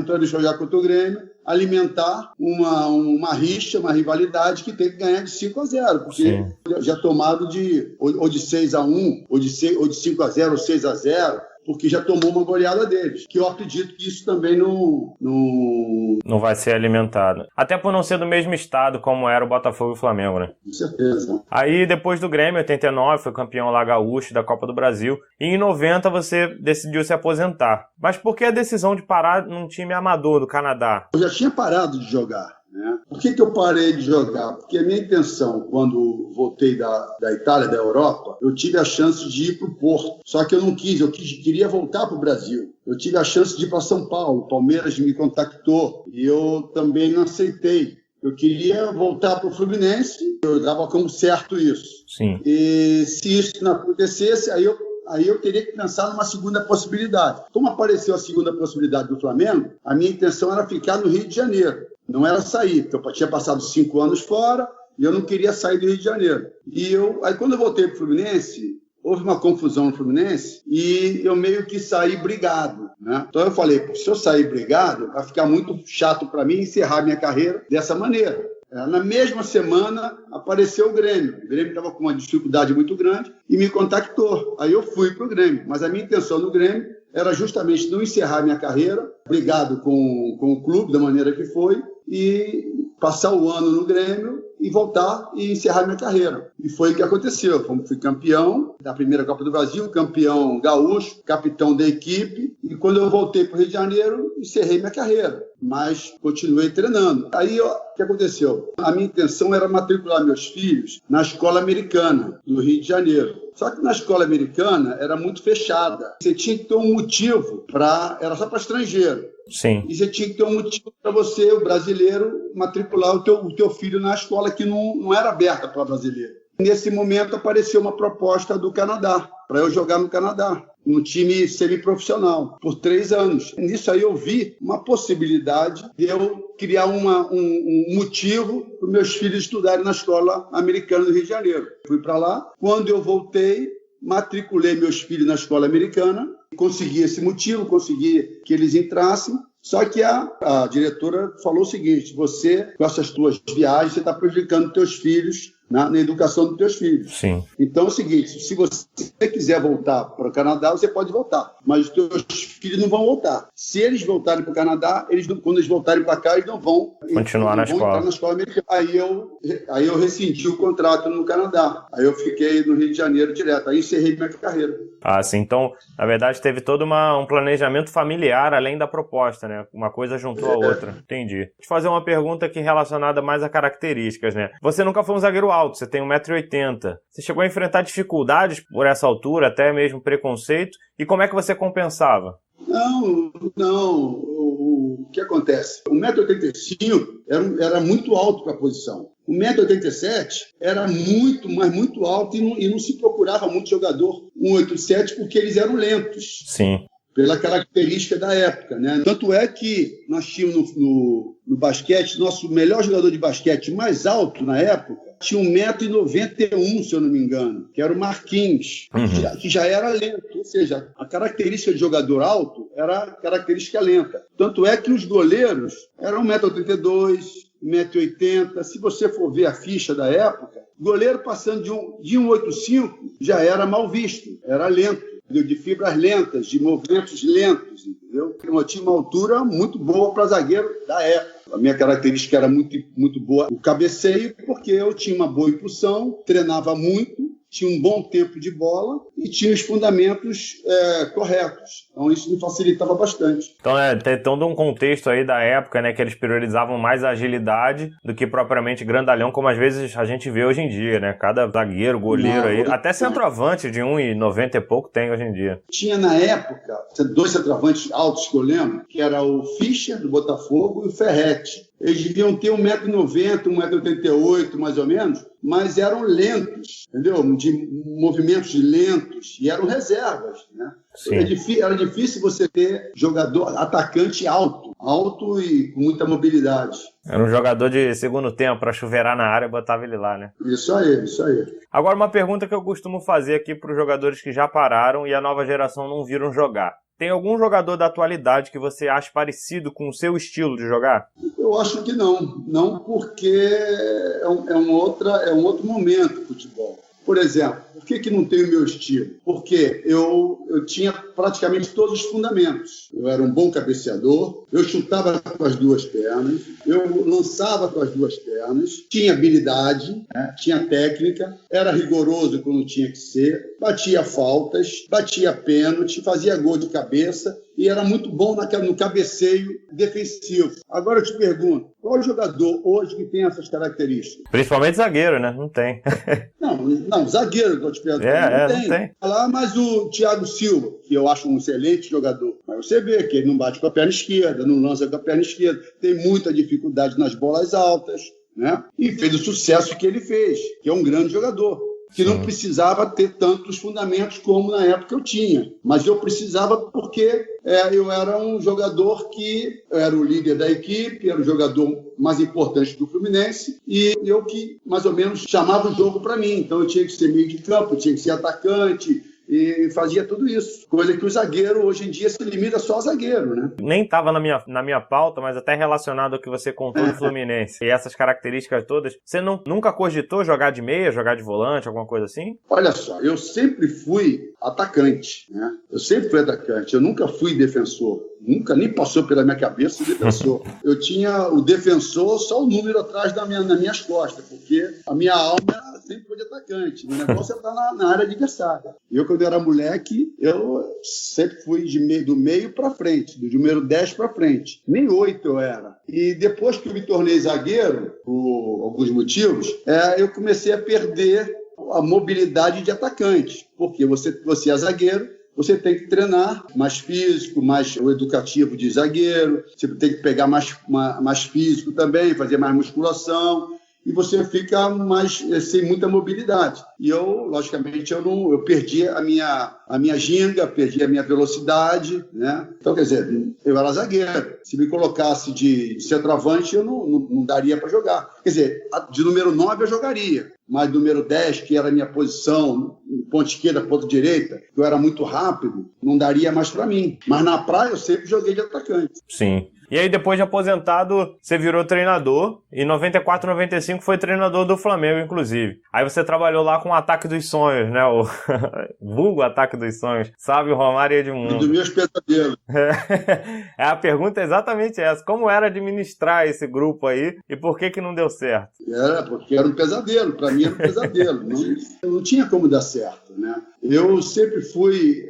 toda vez que vai jogar contra o Grêmio, alimentar uma rixa, uma rivalidade que tem que ganhar de 5-0, porque Sim. já tomado de 6-1, ou de 5-0, ou 6-0, porque já tomou uma goleada deles. Que eu acredito que isso também não vai ser alimentado. Até por não ser do mesmo estado como era o Botafogo e o Flamengo, né? Com certeza. Aí, depois do Grêmio, 89, foi campeão lá gaúcho da Copa do Brasil. E em 90, você decidiu se aposentar. Mas por que a decisão de parar num time amador do Canadá? Eu já tinha parado de jogar. Né? Por que eu parei de jogar? Porque a minha intenção, quando voltei da Itália, da Europa, eu tive a chance de ir para o Porto. Só que eu não quis, queria voltar para o Brasil. Eu tive a chance de ir para São Paulo. O Palmeiras me contactou e eu também não aceitei. Eu queria voltar para o Fluminense, eu dava como certo isso. Sim. E se isso não acontecesse, aí eu teria que pensar numa segunda possibilidade. Como apareceu a segunda possibilidade do Flamengo, a minha intenção era ficar no Rio de Janeiro. Não era sair, porque eu tinha passado 5 anos fora e eu não queria sair do Rio de Janeiro. Aí quando eu voltei para o Fluminense, houve uma confusão no Fluminense e eu meio que saí brigado. Né? Então eu falei, se eu sair brigado, vai ficar muito chato para mim encerrar minha carreira dessa maneira. Na mesma semana apareceu o Grêmio. O Grêmio estava com uma dificuldade muito grande e me contactou. Aí eu fui para o Grêmio. Mas a minha intenção no Grêmio era justamente não encerrar minha carreira, brigado com o clube da maneira que foi, e passar o ano no Grêmio e voltar e encerrar minha carreira. E foi o que aconteceu. Fui campeão da primeira Copa do Brasil, campeão gaúcho, capitão da equipe, e quando eu voltei para o Rio de Janeiro, encerrei minha carreira, mas continuei treinando. Aí, o que aconteceu? A minha intenção era matricular meus filhos na escola americana do Rio de Janeiro. Só que na escola americana era muito fechada. Você tinha que ter um motivo era só para estrangeiro. Sim. E você tinha que ter um motivo para você, o brasileiro, matricular o teu filho na escola que não era aberta para brasileiro. Nesse momento apareceu uma proposta do Canadá. para eu jogar no Canadá, no time semiprofissional, por 3 anos. Nisso aí eu vi uma possibilidade de eu criar um motivo para os meus filhos estudarem na escola americana do Rio de Janeiro. Fui para lá. Quando eu voltei, matriculei meus filhos na escola americana, consegui esse motivo, consegui que eles entrassem. Só que a diretora falou o seguinte: você, com essas tuas viagens, você está prejudicando teus filhos na educação dos teus filhos. Sim. Então é o seguinte, se você quiser voltar para o Canadá, você pode voltar, mas os teus filhos não vão voltar. Se eles voltarem para o Canadá, quando eles voltarem para cá, eles não vão continuar na escola. Entrar na escola americana. Aí eu rescindi o contrato no Canadá. Aí eu fiquei no Rio de Janeiro direto. Aí encerrei minha carreira. Ah, sim. Então, na verdade, teve todo um planejamento familiar além da proposta, né? Uma coisa juntou a outra. Entendi. Deixa eu fazer uma pergunta aqui relacionada mais a características, né? Você nunca foi um zagueiro alto, você tem 1,80 m. Você chegou a enfrentar dificuldades por essa altura, até mesmo preconceito, e como é que você compensava? Não. O que acontece? 1,85 m era muito alto para a posição. 1,87 m era muito alto e não se procurava muito jogador 1,87 porque eles eram lentos. Sim. Pela característica da época, né? Tanto é que nós tínhamos no basquete, nosso melhor jogador de basquete mais alto na época, tinha 1,91 m, se eu não me engano, que era o Marquinhos, que já era lento. Ou seja, a característica de jogador alto era característica lenta. Tanto é que os goleiros eram 1,82 m, 1,80 m. Se você for ver a ficha da época, goleiro passando de 1,85 m já era mal visto, era lento. De fibras lentas, de movimentos lentos, entendeu? Eu tinha uma altura muito boa para zagueiro da época. A minha característica era muito boa o cabeceio, porque eu tinha uma boa impulsão, treinava muito, tinha um bom tempo de bola e tinha os fundamentos corretos. Então isso me facilitava bastante. Então tem todo um contexto aí da época, né, que eles priorizavam mais a agilidade do que propriamente grandalhão, como às vezes a gente vê hoje em dia, né? Cada zagueiro, goleiro até centroavante de 1,90 e pouco tem hoje em dia. Tinha na época 2 centroavantes altos que eu lembro, que era o Fischer, do Botafogo, e o Ferretti. Eles deviam ter 1,90 m, 1,88 m mais ou menos, mas eram lentos, entendeu? De movimentos lentos, e eram reservas, né? Era difícil você ter jogador, atacante alto e com muita mobilidade. Era um jogador de segundo tempo, para chuveirar na área, botava ele lá, né? Isso aí. Agora, uma pergunta que eu costumo fazer aqui para os jogadores que já pararam e a nova geração não viram jogar. Tem algum jogador da atualidade que você acha parecido com o seu estilo de jogar? Eu acho que não. Não, porque é um outro momento o futebol. Por exemplo, por que não tem o meu estilo? Porque eu tinha praticamente todos os fundamentos. Eu era um bom cabeceador, eu chutava com as 2 pernas, eu lançava com as 2 pernas, tinha habilidade, né? Tinha técnica, era rigoroso quando tinha que ser, batia faltas, batia pênalti, fazia gol de cabeça e era muito bom no cabeceio defensivo. Agora eu te pergunto, qual jogador hoje que tem essas características? Principalmente zagueiro, né? Não tem. Não, zagueiro que eu te pergunto. Não tem. Mas o Thiago Silva, que eu acho um excelente jogador, mas você vê que ele não bate com a perna esquerda, não lança com a perna esquerda, tem muita dificuldade nas bolas altas, né? E fez o sucesso que ele fez, que é um grande jogador. Que não precisava ter tantos fundamentos como na época eu tinha. Mas eu precisava porque eu era um jogador que era o líder da equipe, era o jogador mais importante do Fluminense e eu que mais ou menos chamava o jogo para mim. Então eu tinha que ser meio de campo, eu tinha que ser atacante e fazia tudo isso. Coisa que o zagueiro hoje em dia se limita só a zagueiro, né? Nem estava na minha pauta, mas até relacionado ao que você contou do Fluminense. E essas características todas, você nunca cogitou jogar de meia, jogar de volante, alguma coisa assim? Olha só, eu sempre fui atacante, né? Eu nunca fui defensor. Nunca nem passou pela minha cabeça o defensor. Eu tinha o defensor, só o número atrás nas minhas costas, porque a minha alma sempre foi de atacante. O negócio é estar na área adversária. Eu, quando era moleque, eu sempre fui do meio para frente, do número 10 para frente. Nem 8 eu era. E depois que eu me tornei zagueiro, por alguns motivos, eu comecei a perder a mobilidade de atacante. Porque você é zagueiro, você tem que treinar mais físico, mais o educativo de zagueiro, você tem que pegar mais físico também, fazer mais musculação. e você fica mais sem muita mobilidade. E logicamente, eu perdi a minha ginga, perdi a minha velocidade, né? Então, quer dizer, eu era zagueiro. Se me colocasse de centroavante, eu não daria para jogar. Quer dizer, de número 9 eu jogaria, mas número 10, que era a minha posição, ponta esquerda, ponta direita, que eu era muito rápido, não daria mais para mim. Mas na praia eu sempre joguei de atacante. Sim. E aí, depois de aposentado, você virou treinador. E em 94, 95 foi treinador do Flamengo, inclusive. Aí você trabalhou lá com o Ataque dos Sonhos, né? O vulgo Ataque dos Sonhos. Sábio, Romário e Edmundo. Dos meus pesadelos. A pergunta é exatamente essa. Como era administrar esse grupo aí e por que não deu certo? Porque era um pesadelo. Para mim era um pesadelo. Não tinha como dar certo, né? Eu sempre fui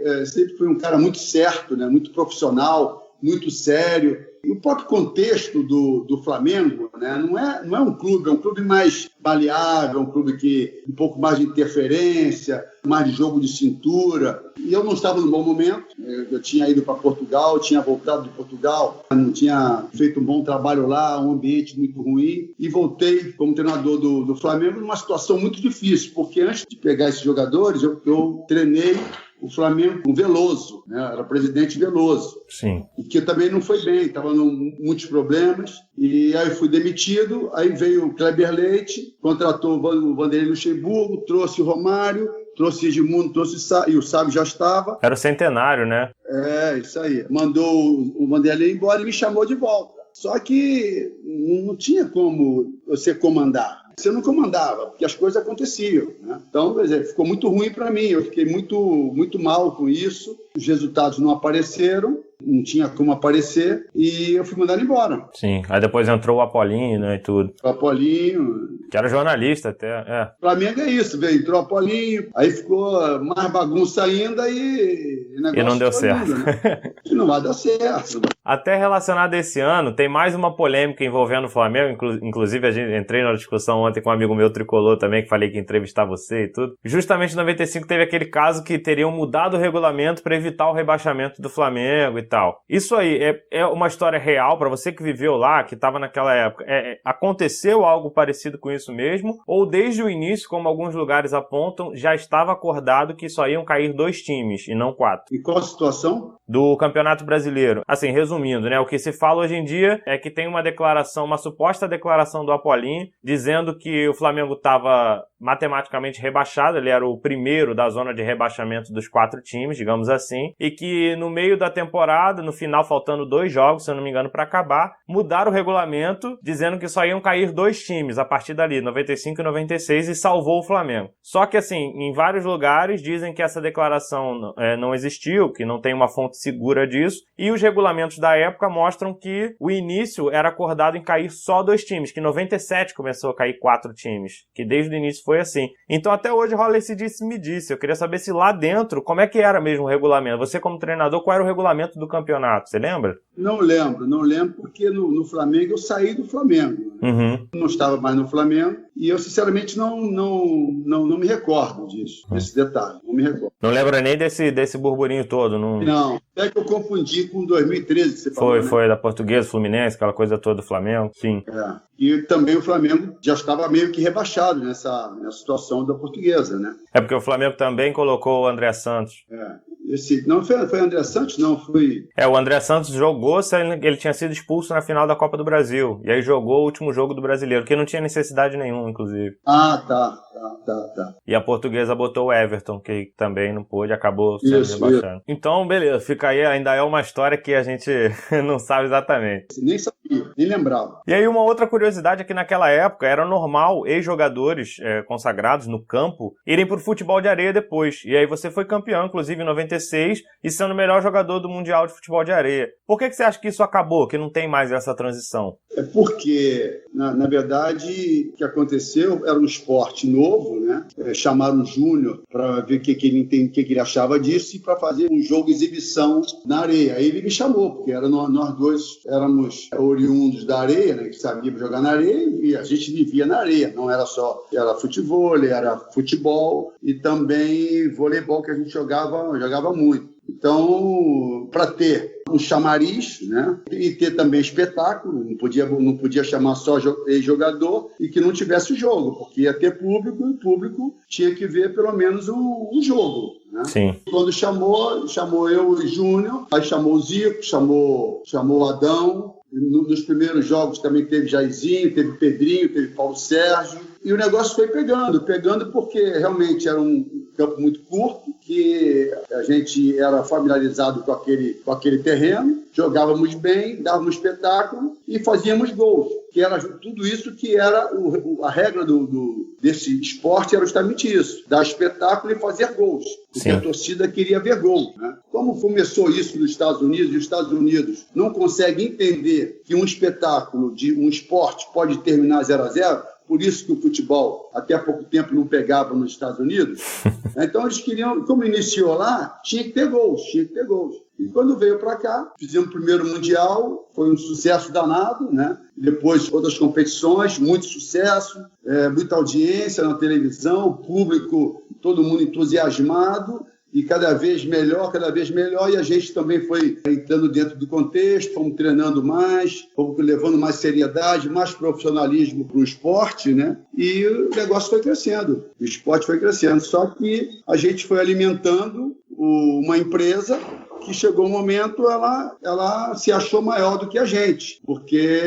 um cara muito certo, né? Muito profissional, muito sério. E o próprio contexto do Flamengo, né, não é um clube, é um clube mais maleável, um clube que um pouco mais de interferência, mais de jogo de cintura. E eu não estava no bom momento. Eu tinha ido para Portugal, tinha voltado de Portugal, não tinha feito um bom trabalho lá, um ambiente muito ruim. E voltei como treinador do Flamengo numa situação muito difícil, porque antes de pegar esses jogadores, eu treinei o Flamengo com Veloso, né? Era presidente Veloso. Sim. E que também não foi bem, estava com muitos problemas. E aí fui demitido, aí veio o Kleber Leite, contratou o Vanderlei Luxemburgo, trouxe o Romário, trouxe Edmundo, e o Sábio já estava. Era o centenário, né? Isso aí. Mandou o Vanderlei embora e me chamou de volta. Só que não tinha como você comandar. Você não comandava, porque as coisas aconteciam, né? Então, quer dizer, ficou muito ruim para mim. Eu fiquei muito, muito mal com isso. Os resultados não apareceram, não tinha como aparecer, e eu fui mandado embora. Sim, aí depois entrou o Apolinho, né, e tudo. O Apolinho... Que era jornalista até, Flamengo é isso, entrou o Apolinho, aí ficou mais bagunça ainda e não deu certo. Né? E não vai dar certo. Até relacionado a esse ano, tem mais uma polêmica envolvendo o Flamengo, inclusive entrei na discussão ontem com um amigo meu tricolor também, que falei que ia entrevistar você e tudo. Justamente em 95 teve aquele caso que teriam mudado o regulamento para evitar o rebaixamento do Flamengo e tal. Isso aí é uma história real para você que viveu lá, que estava naquela época. Aconteceu algo parecido com isso mesmo? Ou desde o início, como alguns lugares apontam, já estava acordado que só iam cair 2 times e não 4? E qual a situação? Do Campeonato Brasileiro. Assim, resumindo, né? O que se fala hoje em dia é que tem uma suposta declaração do Apolinho, dizendo que o Flamengo estava matematicamente rebaixado, ele era o primeiro da zona de rebaixamento dos 4 times, digamos assim, e que no meio da temporada, no final faltando 2 jogos, se eu não me engano, para acabar, mudaram o regulamento, dizendo que só iam cair 2 times a partir dali, 95 e 96, e salvou o Flamengo. Só que assim, em vários lugares dizem que essa declaração não existiu, que não tem uma fonte segura disso, e os regulamentos da época mostram que o início era acordado em cair só 2 times, que em 97 começou a cair 4 times, que desde o início foi assim. Então até hoje rola esse disse-me-disse. Eu queria saber se lá dentro, como é que era mesmo o regulamento? Você como treinador, qual era o regulamento do campeonato? Você lembra? Não lembro, porque no Flamengo eu saí do Flamengo. Uhum. Não estava mais no Flamengo e eu sinceramente não me recordo disso, desse detalhe, não me recordo. Não lembra nem desse burburinho todo? Não, até que eu confundi com 2013 que você falou. Foi da Portuguesa, Fluminense, aquela coisa toda do Flamengo, sim. E também o Flamengo já estava meio que rebaixado nessa situação da Portuguesa, né? É porque o Flamengo também colocou o André Santos. Não foi André Santos, não, foi... O André Santos jogou, ele tinha sido expulso na final da Copa do Brasil, e aí jogou o último jogo do Brasileiro, que não tinha necessidade nenhuma, inclusive. Tá. E a Portuguesa botou o Everton, que também não pôde, acabou sendo rebaixando. Então, beleza, fica aí, ainda é uma história que a gente não sabe exatamente. Nem sabia, nem lembrava. E aí uma outra curiosidade é que naquela época era normal ex-jogadores consagrados no campo irem pro futebol de areia depois, e aí você foi campeão, inclusive em 96, e sendo o melhor jogador do Mundial de Futebol de Areia. Por que você acha que isso acabou, que não tem mais essa transição? É porque, na verdade, o que aconteceu era um esporte novo, né? Chamaram o Júnior para ver o que ele achava disso e para fazer um jogo de exibição na areia. Aí ele me chamou, porque nós dois éramos oriundos da areia, né? Que sabíamos jogar na areia e a gente vivia na areia. Não era só, era futebol, era futebol e também voleibol, que a gente jogava muito. Então, para ter um chamariz, né? E ter também espetáculo, não podia chamar só jogador e que não tivesse jogo, porque ia ter público e o público tinha que ver pelo menos um jogo. Né? Sim. Quando chamou eu e Júnior, aí chamou o Zico, chamou o Adão. Nos primeiros jogos também teve Jairzinho, teve Pedrinho, teve Paulo Sérgio. E o negócio foi pegando porque realmente era um campo muito curto, que a gente era familiarizado com aquele terreno, jogávamos bem, dávamos espetáculo e fazíamos gols. Que era tudo isso que era a regra desse esporte, era justamente isso, dar espetáculo e fazer gols, porque a torcida queria ver gol. Né? Como começou isso nos Estados Unidos, e os Estados Unidos não conseguem entender que um espetáculo de um esporte pode terminar 0-0, por isso que o futebol até há pouco tempo não pegava nos Estados Unidos. Então eles queriam, como iniciou lá, tinha que ter gols. E quando veio para cá, fizemos o primeiro Mundial, foi um sucesso danado, né? Depois outras competições, muito sucesso, muita audiência na televisão, público, todo mundo entusiasmado. E cada vez melhor, e a gente também foi entrando dentro do contexto, fomos treinando mais, fomos levando mais seriedade, mais profissionalismo para o esporte, né? E o negócio foi crescendo, o esporte foi crescendo. Só que a gente foi alimentando uma empresa que chegou um momento, ela se achou maior do que a gente, porque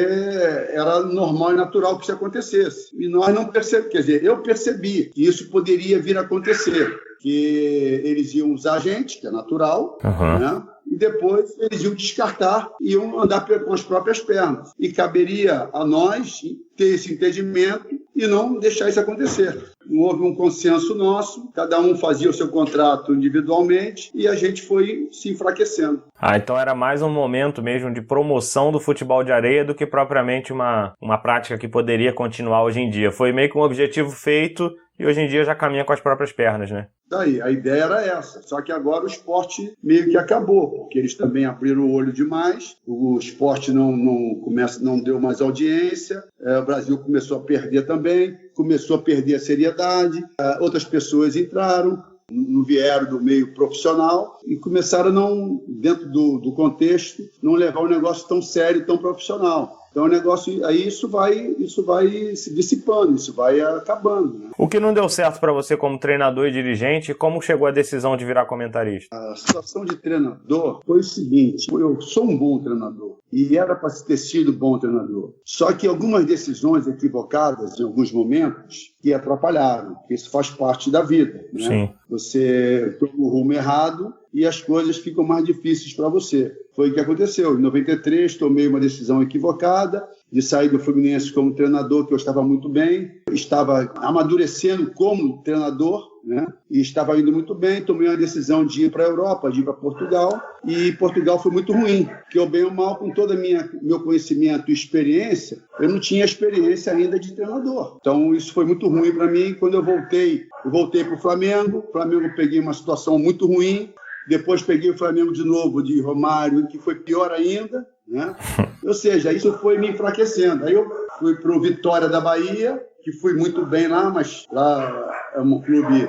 era normal e natural que isso acontecesse. E nós não percebemos, quer dizer, eu percebi que isso poderia vir a acontecer, que eles iam usar a gente, que é natural, né? E depois eles iam descartar, iam andar com as próprias pernas. E caberia a nós ter esse entendimento e não deixar isso acontecer. Não houve um consenso nosso, cada um fazia o seu contrato individualmente e a gente foi se enfraquecendo. Então era mais um momento mesmo de promoção do futebol de areia do que propriamente uma prática que poderia continuar hoje em dia. Foi meio que um objetivo feito e hoje em dia já caminha com as próprias pernas, né? Daí, a ideia era essa, só que agora o esporte meio que acabou, porque eles também abriram o olho demais, o esporte não deu mais audiência, o Brasil começou a perder também, começou a perder a seriedade, outras pessoas entraram, não vieram do meio profissional e começaram dentro do contexto, não levar um negócio tão sério, tão profissional. Então o negócio, aí isso vai se dissipando, isso vai acabando. Né? O que não deu certo para você como treinador e dirigente, como chegou a decisão de virar comentarista? A situação de treinador foi o seguinte, eu sou um bom treinador e era para ter sido bom treinador. Só que algumas decisões equivocadas em alguns momentos que atrapalharam, porque isso faz parte da vida. Né? Sim. Você toma o rumo errado e as coisas ficam mais difíceis para você. Foi o que aconteceu. Em 93, tomei uma decisão equivocada de sair do Fluminense como treinador, que eu estava muito bem, estava amadurecendo como treinador, né? E estava indo muito bem. Tomei uma decisão de ir para a Europa, de ir para Portugal, e Portugal foi muito ruim, porque eu, bem ou mal, com todo meu conhecimento e experiência, eu não tinha experiência ainda de treinador. Então isso foi muito ruim para mim. Quando eu voltei para o Flamengo, peguei uma situação muito ruim. Depois peguei o Flamengo de novo, de Romário, que foi pior ainda, né? Ou seja, isso foi me enfraquecendo. Aí eu fui para o Vitória da Bahia, que fui muito bem lá, mas lá é um clube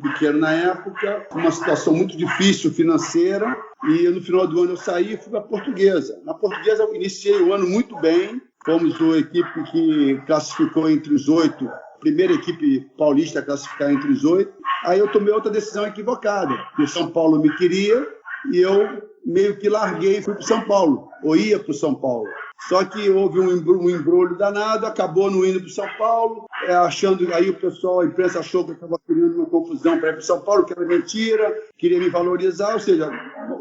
pequeno na época, uma situação muito difícil financeira, e no final do ano eu saí e fui para a Portuguesa. Na Portuguesa eu iniciei o ano muito bem, fomos a equipe que classificou entre os 8, primeira equipe paulista a classificar entre os 8. Aí eu tomei outra decisão equivocada, porque o São Paulo me queria e eu meio que larguei e fui para o São Paulo, ou ia para o São Paulo. Só que houve um embrulho danado, acabou não indo para o São Paulo, achando, aí o pessoal, a imprensa achou que eu estava criando uma confusão para ir para o São Paulo, que era mentira, queria me valorizar, ou seja,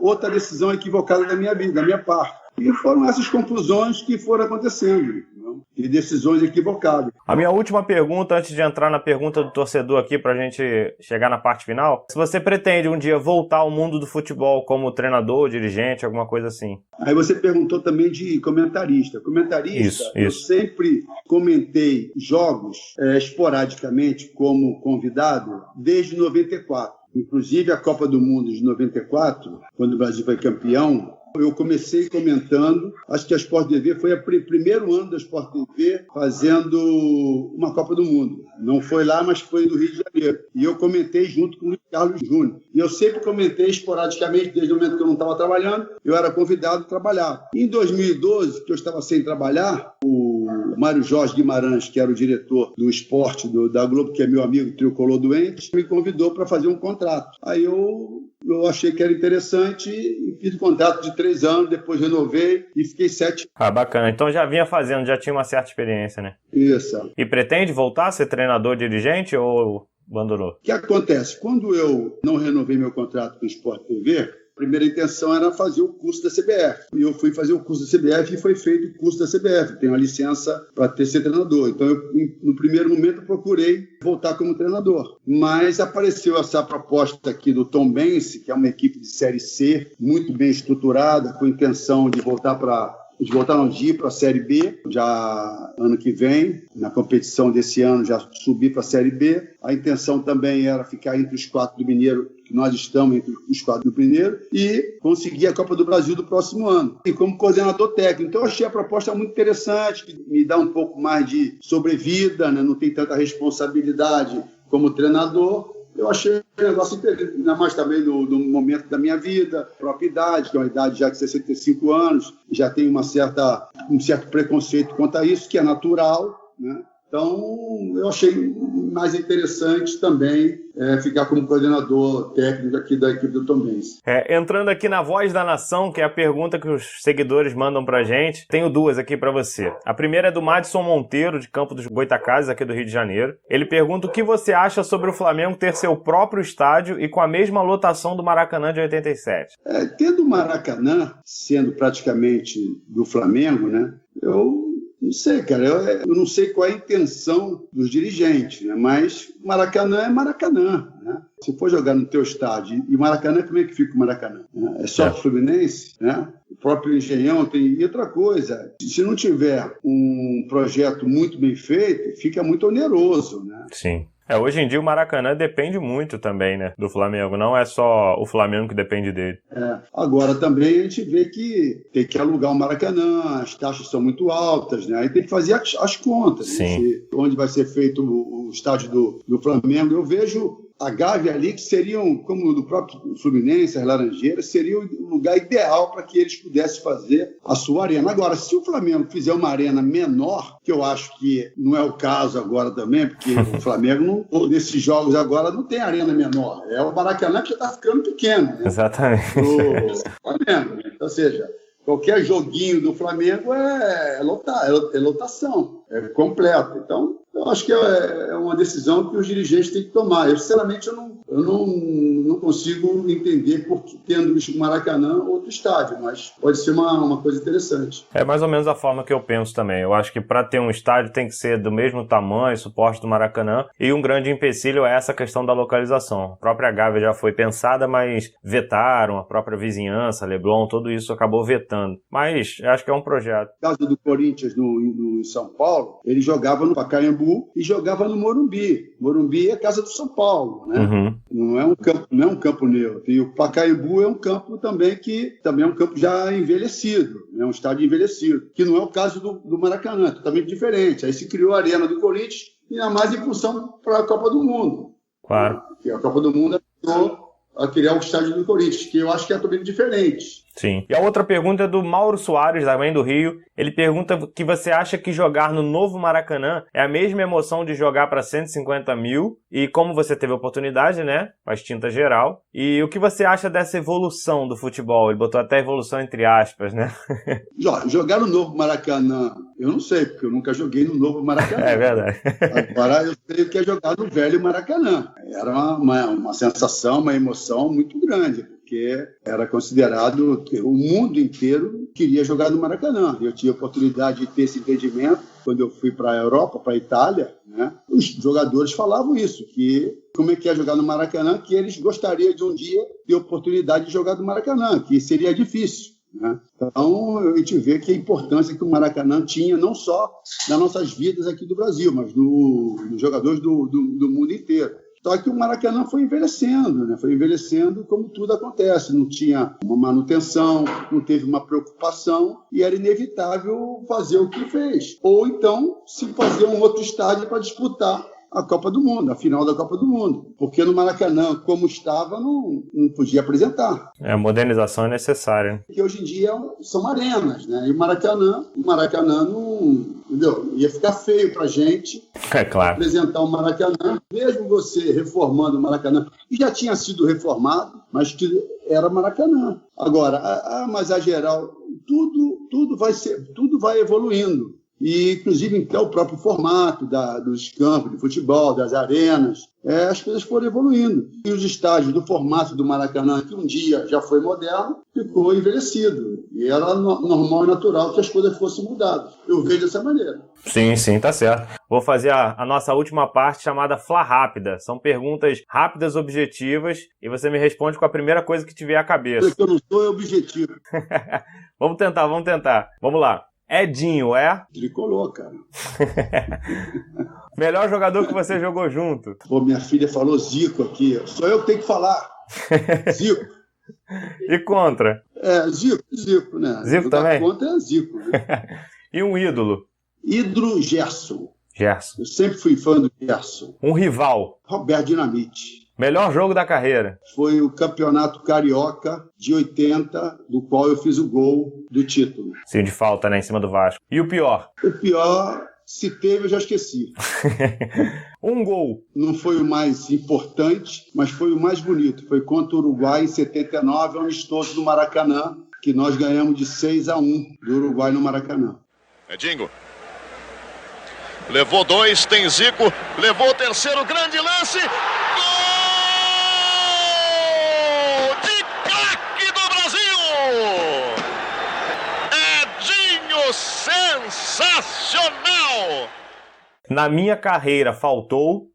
outra decisão equivocada da minha vida, da minha parte. E foram essas conclusões que foram acontecendo, não? E decisões equivocadas. A minha última pergunta, antes de entrar na pergunta do torcedor aqui, para a gente chegar na parte final, se você pretende um dia voltar ao mundo do futebol como treinador, dirigente, alguma coisa assim. Aí você perguntou também de comentarista. Comentarista, isso. Eu sempre comentei jogos esporadicamente como convidado desde 94. Inclusive a Copa do Mundo de 94, quando o Brasil foi campeão, Eu comecei comentando, acho que a Sport TV foi o primeiro ano da Sport TV fazendo uma Copa do Mundo. Não foi lá, mas foi no Rio de Janeiro. E eu comentei junto com o Carlos Júnior. E eu sempre comentei esporadicamente, desde o momento que eu não estava trabalhando, eu era convidado a trabalhar. Em 2012, que eu estava sem trabalhar, o Mário Jorge Guimarães, que era o diretor do esporte da Globo, que é meu amigo tricolor doente, me convidou para fazer um contrato. Aí eu achei que era interessante e fiz um contrato de 3 anos, depois renovei e fiquei 7. Bacana. Então já vinha fazendo, já tinha uma certa experiência, né? Isso. E pretende voltar a ser treinador, dirigente ou abandonou? O que acontece? Quando eu não renovei meu contrato com o Sport TV, a primeira intenção era fazer o curso da CBF. E eu fui fazer o curso da CBF e foi feito o curso da CBF. Tenho a licença para ser treinador. Então, no primeiro momento, procurei voltar como treinador. Mas apareceu essa proposta aqui do Tombense, que é uma equipe de Série C, muito bem estruturada, com intenção de voltar para a Série B, já ano que vem, na competição desse ano, já subir para a Série B. A intenção também era ficar entre os 4 do Mineiro, que nós estamos entre os 4 do Mineiro, e conseguir a Copa do Brasil do próximo ano. E como coordenador técnico. Então, eu achei a proposta muito interessante, que me dá um pouco mais de sobrevida, né? Não tem tanta responsabilidade como treinador. Eu achei um negócio interessante, ainda mais também no momento da minha vida, própria idade, que é uma idade já de 65 anos, já tem um certo preconceito quanto a isso, que é natural, né? Então, eu achei mais interessante também ficar como coordenador técnico aqui da equipe do Tombense. Entrando aqui na Voz da Nação, que é a pergunta que os seguidores mandam pra gente, tenho 2 aqui pra você. A primeira é do Madison Monteiro, de Campo dos Goitacazes, aqui do Rio de Janeiro. Ele pergunta o que você acha sobre o Flamengo ter seu próprio estádio e com a mesma lotação do Maracanã de 87. Tendo o Maracanã sendo praticamente do Flamengo, né? Eu não sei, cara, eu não sei qual é a intenção dos dirigentes, né? Mas Maracanã é Maracanã, né? Se for jogar no teu estádio, e Maracanã, como é que fica o Maracanã? É só o Fluminense, né? O próprio Engenhão tem... E outra coisa, se não tiver um projeto muito bem feito, fica muito oneroso, né? Sim. Hoje em dia o Maracanã depende muito também, né, do Flamengo. Não é só o Flamengo que depende dele. Agora também a gente vê que tem que alugar o Maracanã, as taxas são muito altas, né? Aí tem que fazer as contas. Sim. Né? Onde vai ser feito o estádio do Flamengo. Eu vejo a Gávea ali, que seriam, como do próprio Fluminense, as Laranjeiras, seria o lugar ideal para que eles pudessem fazer a sua arena. Agora, se o Flamengo fizer uma arena menor, que eu acho que não é o caso agora também, porque o Flamengo, nesses jogos agora, não tem arena menor. É o Maracanã que já está ficando pequeno. Né? Exatamente. O Flamengo. Né? Ou seja, qualquer joguinho do Flamengo é lotação, é completo. Então, eu acho que é uma decisão que os dirigentes têm que tomar. Eu, sinceramente, eu não consigo entender por que tendo o Maracanã outro estádio, mas pode ser uma coisa interessante. É mais ou menos a forma que eu penso também. Eu acho que para ter um estádio tem que ser do mesmo tamanho, suporte do Maracanã, e um grande empecilho é essa questão da localização. A própria Gávea já foi pensada, mas vetaram, a própria vizinhança, Leblon, tudo isso acabou vetando. Mas acho que é um projeto. No caso do Corinthians no São Paulo, ele jogava no Pacaembu e jogava no Morumbi. Morumbi é a casa do São Paulo, né? Uhum. Não é um campo neutro. E o Pacaembu é um campo também que também é um campo já envelhecido, é um estádio envelhecido, que não é o caso do Maracanã, é totalmente diferente. Aí se criou a Arena do Corinthians, e ainda mais em função para a Copa do Mundo. Claro. E a Copa do Mundo ajudou a criar o estádio do Corinthians, que eu acho que é totalmente diferente. Sim. E a outra pergunta é do Mauro Soares, também do Rio. Ele pergunta que você acha que jogar no novo Maracanã é a mesma emoção de jogar para 150 mil, e como você teve a oportunidade, né, com a extinta geral, e o que você acha dessa evolução do futebol? Ele botou até evolução entre aspas, né? Jogar no novo Maracanã, eu não sei, porque eu nunca joguei no novo Maracanã. É verdade. Agora eu sei o que é jogar no velho Maracanã. Era uma sensação, uma emoção muito grande, porque era considerado que o mundo inteiro queria jogar no Maracanã. Eu tive a oportunidade de ter esse entendimento quando eu fui para a Europa, para a Itália, né? Os jogadores falavam isso, que como é que é jogar no Maracanã, que eles gostariam de um dia ter a oportunidade de jogar no Maracanã, que seria difícil. Né? Então, a gente vê que a importância que o Maracanã tinha, não só nas nossas vidas aqui do Brasil, mas dos jogadores do mundo inteiro. Só que o Maracanã foi envelhecendo, né? Foi envelhecendo como tudo acontece. Não tinha uma manutenção, não teve uma preocupação e era inevitável fazer o que fez. Ou então se fazer um outro estádio para disputar a Copa do Mundo, a final da Copa do Mundo. Porque no Maracanã, como estava, não podia apresentar. A modernização é necessária. Porque hoje em dia são arenas, né? E o Maracanã não, entendeu? Ia ficar feio pra gente apresentar o Maracanã, mesmo você reformando o Maracanã, que já tinha sido reformado, mas que era Maracanã. Agora, mas a geral, tudo vai evoluindo. E, inclusive, então, o próprio formato dos campos de futebol, das arenas, as coisas foram evoluindo. E os estádios do formato do Maracanã, que um dia já foi moderno, ficou envelhecido. E era normal e natural que as coisas fossem mudadas. Eu vejo dessa maneira. Sim, tá certo. Vou fazer a nossa última parte chamada Fla Rápida. São perguntas rápidas, objetivas, e você me responde com a primeira coisa que tiver à cabeça. O que eu não sou é objetivo. Vamos tentar. Vamos lá. Edinho, é? Tricolor, cara. Melhor jogador que você jogou junto? Pô, minha filha falou Zico aqui. Só eu que tenho que falar. Zico. E contra? Zico, né? Zico também? Contra é Zico. Né? E um ídolo? Ídolo Gerson. Gerson. Eu sempre fui fã do Gerson. Um rival? Roberto Dinamite. Melhor jogo da carreira? Foi o Campeonato Carioca de 80, do qual eu fiz o gol do título. Sim, de falta, né? Em cima do Vasco. E o pior? O pior, se teve, eu já esqueci. Um gol? Não foi o mais importante, mas foi o mais bonito. Foi contra o Uruguai em 79, amistoso do Maracanã, que nós ganhamos de 6-1 do Uruguai no Maracanã. Edinho. Levou 2, tem Zico. Levou o terceiro, grande lance. Gol! Sensacional! Na minha carreira faltou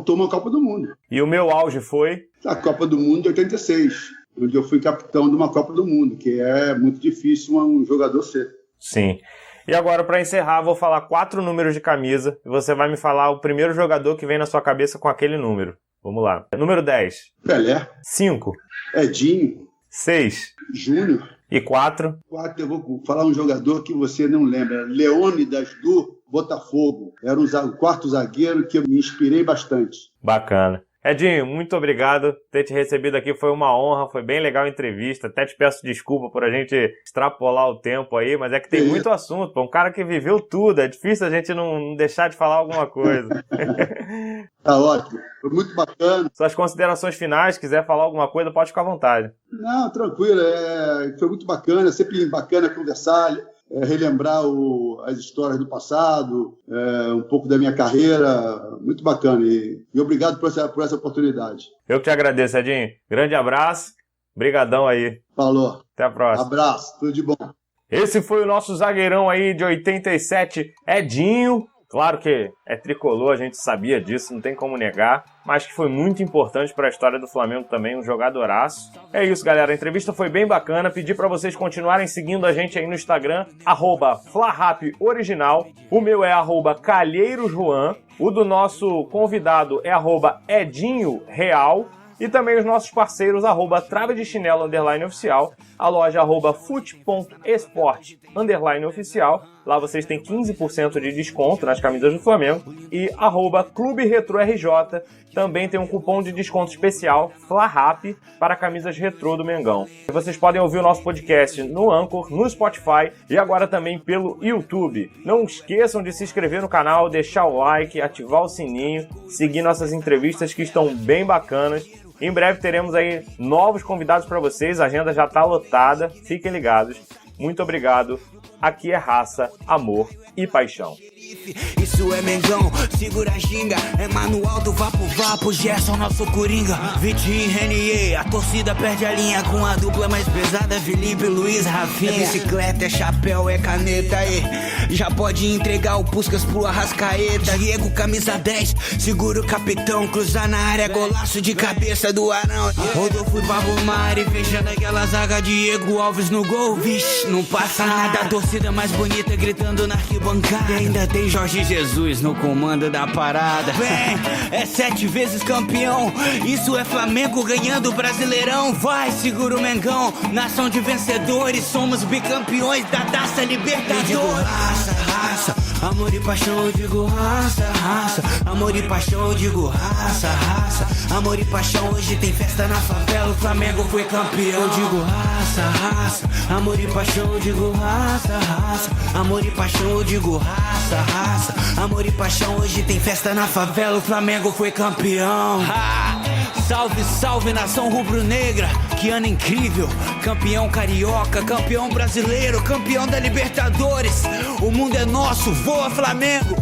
uma Copa do Mundo. E o meu auge foi? A Copa do Mundo de 86, onde eu fui capitão de uma Copa do Mundo, que é muito difícil um jogador ser. Sim. E agora, para encerrar, vou falar 4 números de camisa e você vai me falar o primeiro jogador que vem na sua cabeça com aquele número. Vamos lá. Número 10. Pelé. 5. Edinho. 6. Júnior. E 4? 4, eu vou falar um jogador que você não lembra. Leônidas do Botafogo. Era o quarto zagueiro que eu me inspirei bastante. Bacana. Edinho, muito obrigado por ter te recebido aqui. Foi uma honra, foi bem legal a entrevista. Até te peço desculpa por a gente extrapolar o tempo aí, mas é que tem muito assunto. Pô. Um cara que viveu tudo, é difícil a gente não deixar de falar alguma coisa. Tá ótimo, foi muito bacana. Suas considerações finais, quiser falar alguma coisa, pode ficar à vontade. Não, tranquilo, foi muito bacana, sempre bacana conversar, relembrar as histórias do passado, um pouco da minha carreira, muito bacana. E obrigado por essa oportunidade. Eu que te agradeço, Edinho. Grande abraço, brigadão aí. Falou. Até a próxima. Abraço, tudo de bom. Esse foi o nosso zagueirão aí de 87, Edinho. Claro que é tricolor, a gente sabia disso, não tem como negar, mas que foi muito importante para a história do Flamengo também, um jogadoraço. É isso, galera, a entrevista foi bem bacana, pedi para vocês continuarem seguindo a gente aí no Instagram, @FlaRapOriginal, o meu é @CalheiroJoan, o do nosso convidado é @EdinhoReal, e também os nossos parceiros, @travedechinelo_oficial, a loja @fute.esport_oficial. Lá vocês têm 15% de desconto nas camisas do Flamengo. E @ClubeRetroRJ também tem um cupom de desconto especial, FlaRap, para camisas retrô do Mengão. Vocês podem ouvir o nosso podcast no Anchor, no Spotify e agora também pelo YouTube. Não esqueçam de se inscrever no canal, deixar o like, ativar o sininho, seguir nossas entrevistas que estão bem bacanas. Em breve teremos aí novos convidados para vocês, a agenda já está lotada, fiquem ligados. Muito obrigado, aqui é raça, amor e paixão. Isso é Mengão, segura a ginga. É manual do Vapo, Gerson, nosso coringa. Vitinho, Renier, a torcida perde a linha com a dupla mais pesada, Felipe, Luiz, Rafinha. É bicicleta, é chapéu, é caneta, já pode entregar o Puskas pro Arrascaeta. Diego, camisa 10, segura o capitão, cruzar na área, golaço de cabeça do Arão. Rodolfo, Pablo Mari, fechando aquela zaga, Diego Alves no gol. Vixe, não passa nada, torcida torcida mais bonita gritando na arquibancada. E ainda tem Jorge Jesus no comando da parada. Vem, é 7 vezes campeão. Isso é Flamengo ganhando o Brasileirão. Vai, segura o Mengão. Nação de vencedores, somos bicampeões da Taça Libertadores. Eu digo raça, raça, amor e paixão. Eu digo raça, raça, amor e paixão. Eu digo raça, raça, amor e paixão. Hoje tem festa na favela, o Flamengo foi campeão. Eu digo raça, raça, amor e paixão. Eu digo raça, raça, amor e paixão. Eu digo raça, raça, amor e paixão. Hoje tem festa na favela, o Flamengo foi campeão. Salve, salve, nação rubro-negra, que ano incrível. Campeão carioca, campeão brasileiro, campeão da Libertadores. O mundo é nosso, voa Flamengo.